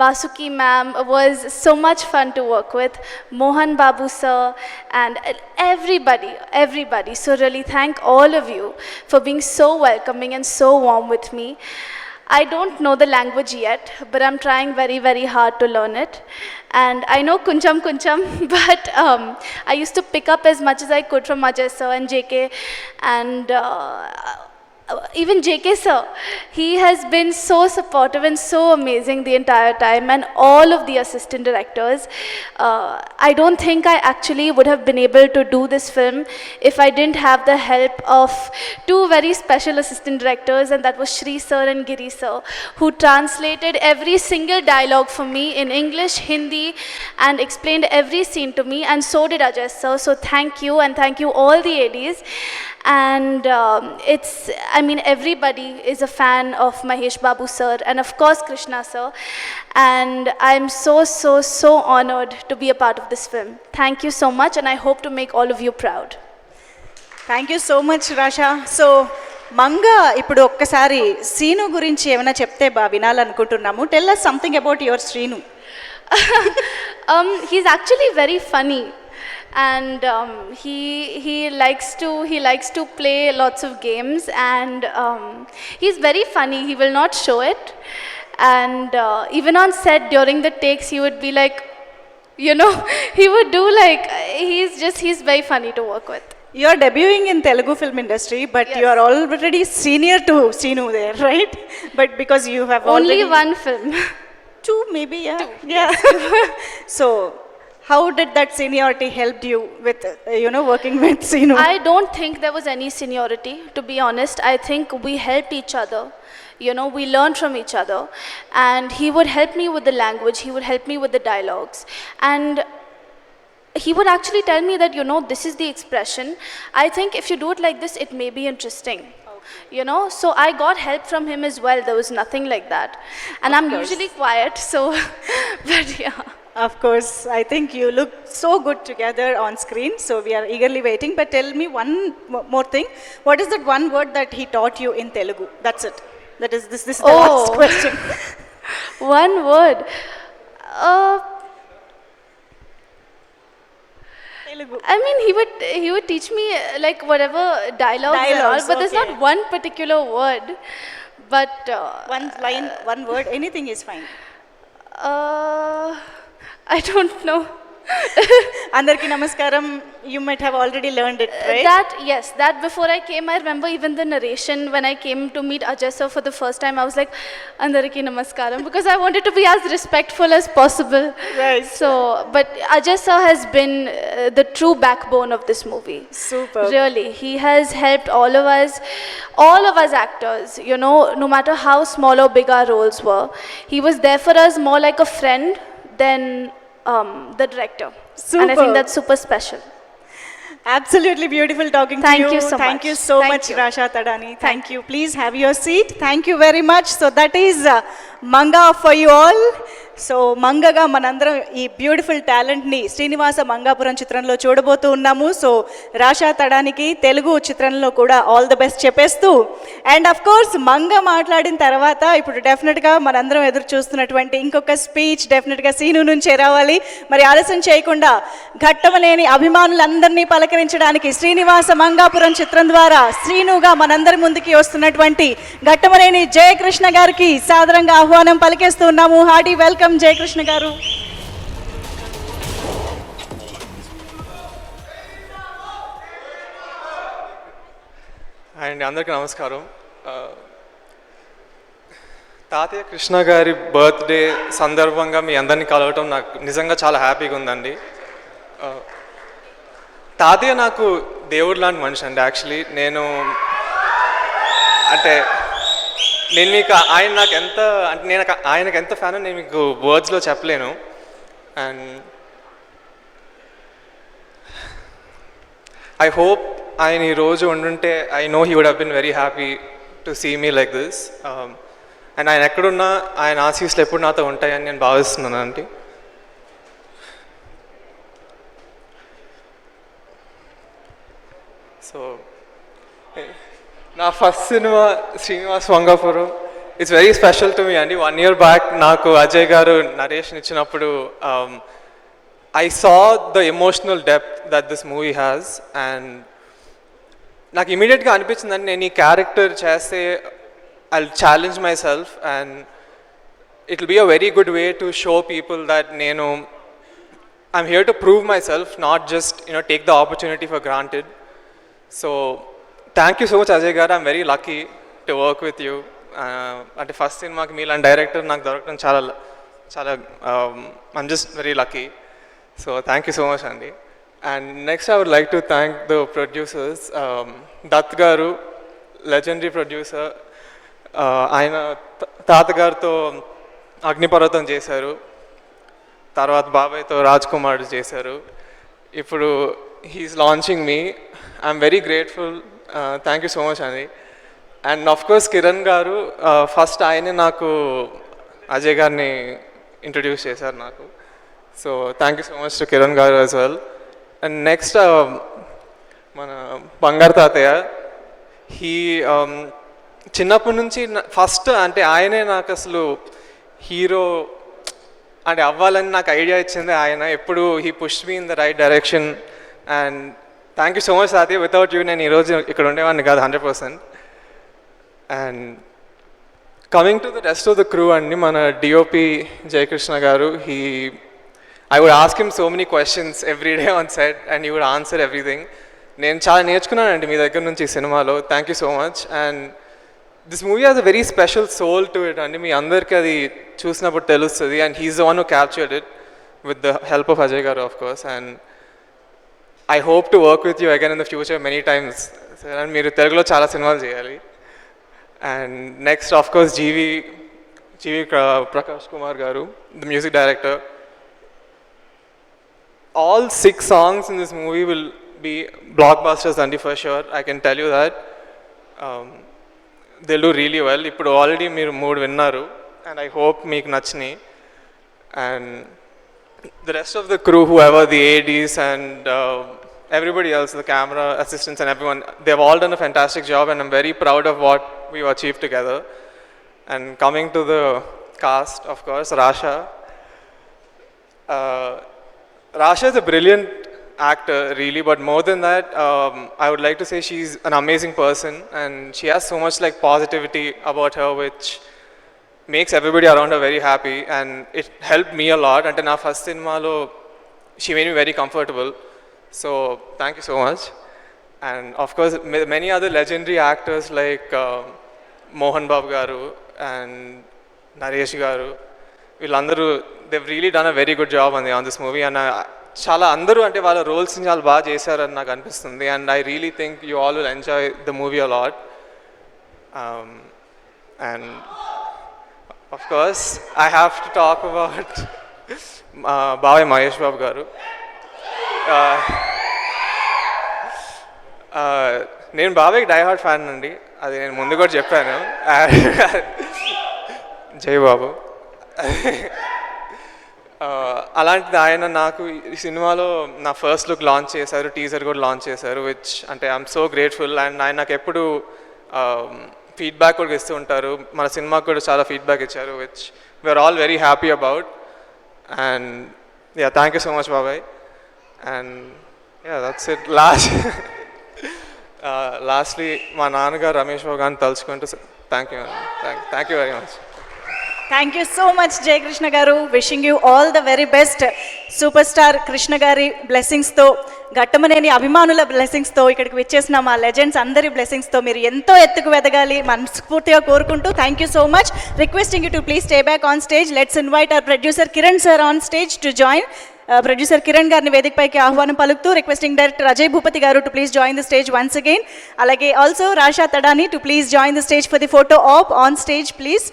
Vasuki ma'am was so much fun to work with, Mohan Babu sir, and everybody. So really thank all of you for being so welcoming and so warm with me. I don't know the language yet, but I'm trying very hard to learn it. And I know Kuncham, but I used to pick up as much as I could from Ajay sir and JK, and even JK sir, he has been so supportive and so amazing the entire time, and all of the assistant directors. I don't think I actually would have been able to do this film if I didn't have the help of 2 very special assistant directors, and that was Shri sir and Giri sir, who translated every single dialogue for me in English, Hindi, and explained every scene to me, and so did Ajay sir. So thank you, and thank you all the ADs. And everybody is a fan of Mahesh Babu sir and of course Krishna sir. And I'm so honored to be a part of this film. Thank you so much, and I hope to make all of you proud. Thank you so much Rasha. So Manga ఇప్పుడు ఒక్కసారి శ్రీను గురించి ఏమైనా చెప్తే వినాలనుకుంటున్నాము. Tell us something about your Srinu. He's actually very funny, and he likes to play lots of games, and he's very funny. He will not show it, and even on set during the takes he would be like, he would do like, he's very funny to work with. You are debuting in Telugu film industry, but Yes. you are already senior to Sinu there, right? But because you have Only already one film. two, maybe, yeah. So, how did that seniority helped you with working with Sinu? I don't think there was any seniority, to be honest. I think we helped each other. We learned from each other, and he would help me with the language, he would help me with the dialogues, and he would actually tell me that, this is the expression. I think if you do it like this, it may be interesting. So I got help from him as well. There was nothing like that. And I'm usually quiet, so, but yeah. Of course, I think you look so good together on screen, so we are eagerly waiting. But tell me one more thing. What is that one word that he taught you in Telugu? That's it. This is the last question. One word. Telugu. He would teach me like whatever dialogues and all, but there's okay. not one particular word. But One line, one word, anything is fine. I don't know. Andarki namaskaram, you might have already learned it, right? That before I came, I remember even the narration when I came to meet Ajay sir for the first time, I was like, Andarki namaskaram, because I wanted to be as respectful as possible. Right. So, but Ajay sir has been the true backbone of this movie. Super. Really, he has helped all of us actors, no matter how small or big our roles were. He was there for us more like a friend than the director. And I think Super. that's super special. Absolutely beautiful talking to you. Thank you so Thank much. you so Thank much, you. Rasha Tadani. Thank you. Please have your seat. Thank you very much. So that is Manga for you all. So మంగగా మనందరం ఈ beautiful టాలెంట్ని శ్రీనివాస మంగాపురం చిత్రంలో చూడబోతూ ఉన్నాము. So Rasha తడానికి Telugu చిత్రంలో కూడా all the best చెప్పేస్తూ, and of course Manga మాట్లాడిన తర్వాత ఇప్పుడు డెఫినెట్గా మనందరం ఎదురు చూస్తున్నటువంటి ఇంకొక స్పీచ్ డెఫినెట్గా సీను నుంచే రావాలి. మరి ఆలస్యం చేయకుండా ఘట్టమనేని అభిమానులందరినీ పలకరించడానికి శ్రీనివాస మంగాపురం చిత్రం ద్వారా శ్రీనుగా మనందరి ముందుకి వస్తున్నటువంటి ఘట్టమనేని జయకృష్ణ గారికి సాదరంగా ఆహ్వానం పలికేస్తూ ఉన్నాము. హార్టీ వెల్కమ్ జయకృష్ణ గారు. అండ్ అందరికీ నమస్కారం. తాతయ్య కృష్ణ గారి బర్త్డే సందర్భంగా మీ అందరినీ కలవటం నాకు నిజంగా చాలా హ్యాపీగా ఉందండి. తాతయ్య నాకు దేవుడు లాంటి మనిషి అండి. యాక్చువల్లీ నేను మీకు ఆయన నాకు ఎంత అంటే నేను ఆయనకు ఎంత ఫ్యాన్ అని నేను మీకు వర్డ్స్లో చెప్పలేను. అండ్ ఐ హోప్ ఆయన ఈరోజు ఉండుంటే I know he would have been very happy to see me like this. And ఆయన ఎక్కడున్నా ఆయన ఆశీస్సులు ఎప్పుడు నాతో ఉంటాయని నేను భావిస్తున్నాను అండి. సో నా ఫస్ట్ సినిమా Srinivas Mangapuram it's very special to me అండి. 1 year బ్యాక్ నాకు అజయ్ గారు నరేషన్ ఇచ్చినప్పుడు I saw the emotional depth that this movie has. And నాకు ఇమీడియట్గా అనిపించిందండి నేను ఈ క్యారెక్టర్ చేస్తే I challenge myself and it will be a very good way to show people that నేను I'm here to prove myself, not just take the opportunity for granted. So thank you so much Ajay garu. I'm very lucky to work with you. అంటే first సినిమాకి మీలాంటి director నాకు దొరకడం చాలా చాలా I'm just very lucky. So thank you so much అండి. And next I would like to thank the producers. Dutt garu legendary producer. ఆయన తాతగారితో అగ్నిపర్వతం చేశారు, తర్వాత బాబాయ్తో రాజ్ కుమార్ చేశారు, ఇప్పుడు he's launching me. I'm very grateful thank you so much అండి. అండ్ ఆఫ్ కోర్స్ కిరణ్ గారు, first ఆయనే నాకు అజయ్ గారిని ఇంట్రడ్యూస్ చేశారు నాకు. So thank you so much to Kiran గారు యాజ్ వెల్. అండ్ నెక్స్ట్ మన బంగారు తాతయ్య, హీ చిన్నప్పటి నుంచి ఫస్ట్ అంటే ఆయనే నాకు అసలు హీరో అంటే అవ్వాలని నాకు ఐడియా ఇచ్చింది ఆయన. ఎప్పుడు he push me in the right direction. And thank you so much తాతయ్య, వితౌట్ యూ నేను ఈరోజు ఇక్కడ ఉండేవాడిని కాదు 100%. And coming to the rest of the crew అండి, మన డిఓపి జయకృష్ణ గారు, I would ask him so many questions every day on set and he would answer everything. నేను చాలా నేర్చుకున్నానండి మీ దగ్గర నుంచి ఈ సినిమాలో. Thank you so much. And this movie has a very special soul to it అండి, మీ అందరికీ అది చూసినప్పుడు తెలుస్తుంది. And he's the one who captured it with the help of Ajay garu of course. And I hope to work with you again in the future many times. And మీరు తెలుగులో చాలా సినిమాలు చేయాలి. And next of course GV Prakash Kumar garu, the music director. All 6 songs in this movie will be blockbusters, Andy, for sure. I can tell you that. They'll do really well. ఇప్పుడు already మీరు 3 విన్నారు and I hope మీకు నచ్చినాయి. And the rest of the crew, whoever the ADs and everybody else, the camera assistants and everyone, they've all done a fantastic job and I'm very proud of what we've achieved together. And coming to the cast, of course, Rasha. Rasha is a brilliant actor, really, but more than that, I would like to say she's an amazing person and she has so much like positivity about her which makes everybody around her very happy, and it helped me a lot. And na first cinema lo she made me very comfortable, so thank you so much. And of course many other legendary actors like Mohan Babu garu and Naresh garu, వీళ్ళందరూ they've really done a very good job on this movie. And చాలా అందరూ అంటే వాళ్ళ రోల్స్ని చాలా బాగా చేశారని నాకు అనిపిస్తుంది. And I really think you all will enjoy the movie a lot. And of course I have to talk about బాబాయ్ మహేష్ బాబు గారు. నేను బాబాయ్కి డైహార్ట్ ఫ్యాన్ అండి, అది నేను ముందు కూడా చెప్పాను. జై బాబు. అలాంటిది ఆయన నాకు ఈ సినిమాలో నా ఫస్ట్ లుక్ లాంచ్ చేశారు, టీజర్ కూడా లాంచ్ చేశారు, విచ్ అంటే ఐఎమ్ సో గ్రేట్ఫుల్. అండ్ ఆయన నాకు ఎప్పుడు ఫీడ్బ్యాక్ కూడా ఇస్తూ ఉంటారు, మన సినిమాకి కూడా చాలా ఫీడ్బ్యాక్ ఇచ్చారు, which we're all very happy about. And yeah, thank you so much బాబాయ్. And yeah, that's it. Lastly మా నాన్నగారు రమేష్ బాబు గారిని తలుచుకుంటూ thank you very much. Thank you so much Jayakrishna garu. Wishing you all the very best. Super star Krishna గారి బ్లెస్సింగ్స్తో, ఘట్టమనేని అభిమానుల బ్లెస్సింగ్స్తో, ఇక్కడికి విచ్చేసిన మా లెజెండ్స్ అందరి బ్లెస్సింగ్స్తో మీరు ఎంతో ఎత్తుకు ఎదగాలి మనస్ఫూర్తిగా కోరుకుంటూ thank you so much. Requesting you to please stay back on stage. Let's invite our producer Kiran sir on stage to join. Producer Kiran గారిని వేదికపైకి ఆహ్వానం పలుకుతూ requesting director Ajay Bhupathi garu to please join the stage once again. అలాగే also Rasha Thadani to please join the stage for the photo op on stage please.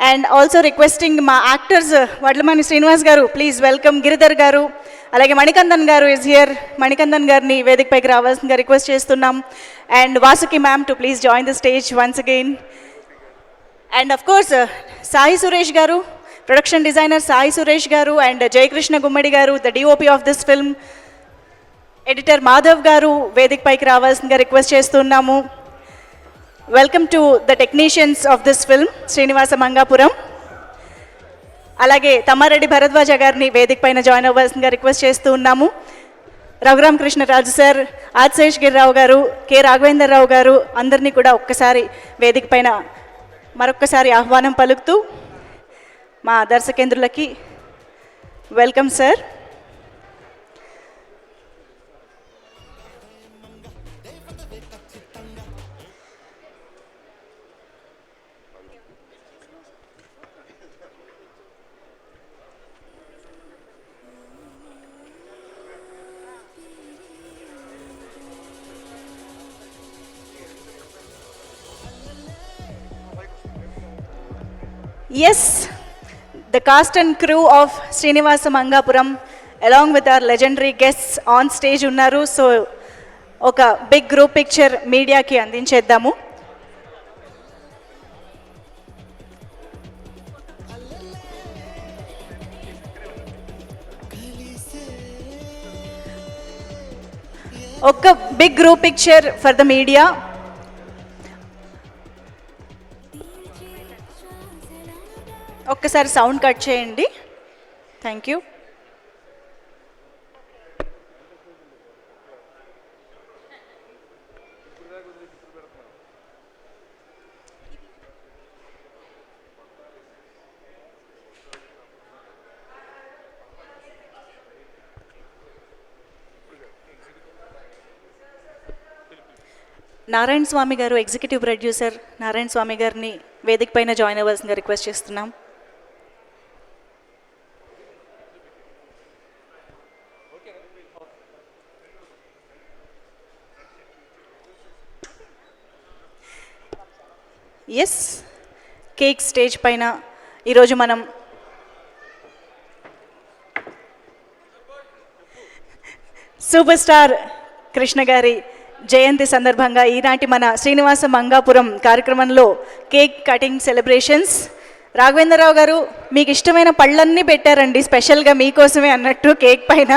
And also requesting మా actors Vadlamani Srinivas garu please welcome. Giridhar గారు, అలాగే మణికందన్ గారు is here. Manikandan గారిని వేదికపైకి రావాల్సిందిగా రిక్వెస్ట్ చేస్తున్నాం. And Vasuki ma'am to please join the stage once again. And of course Sai Suresh గారు, production designer Sai Suresh గారు, అండ్ జయకృష్ణ గుమ్మడి గారు, the DOP of this film, editor Madhav గారు వేదికపైకి రావాల్సిందిగా రిక్వెస్ట్ చేస్తున్నాము. Welcome to the technicians of this film, Srinivasa Mangapuram. అలాగే తమ్మారెడ్డి భరద్వాజ గారిని వేదిక పైన జాయిన్ అవ్వాల్సిందిగా రిక్వెస్ట్ చేస్తూ ఉన్నాము. రఘురామ్ కృష్ణరాజు సార్, ఆదిశేష్ గిరిరావు గారు, కె రాఘవేంద్రరావు గారు అందరినీ కూడా ఒక్కసారి వేదిక పైన మరొక్కసారి ఆహ్వానం పలుకుతూ మా దర్శకేంద్రులకి welcome sir. Yes, the cast and crew of Srinivasa Mangapuram along with our legendary guests on stage unnaru. So ఒక బిగ్ గ్రూప్ పిక్చర్ మీడియాకి అందించేద్దాము. ఒక big group picture for the media. ఒక్కసారి సౌండ్ కట్ చేయండి. Thank you. Narayana Swamy garu, executive producer Narayana Swamy గారిని వేదిక పైన join అవ్వాల్సిందిగా రిక్వెస్ట్ చేస్తున్నాం. ఎస్, కేక్ స్టేజ్ పైన ఈరోజు మనం సూపర్ స్టార్ కృష్ణ గారి జయంతి సందర్భంగా ఈనాటి మన శ్రీనివాస మంగాపురం కార్యక్రమంలో కేక్ కటింగ్ సెలబ్రేషన్స్. రాఘవేంద్రరావు గారు మీకు ఇష్టమైన పళ్ళన్నీ పెట్టారండి స్పెషల్గా మీకోసమే అన్నట్టు కేక్ పైన.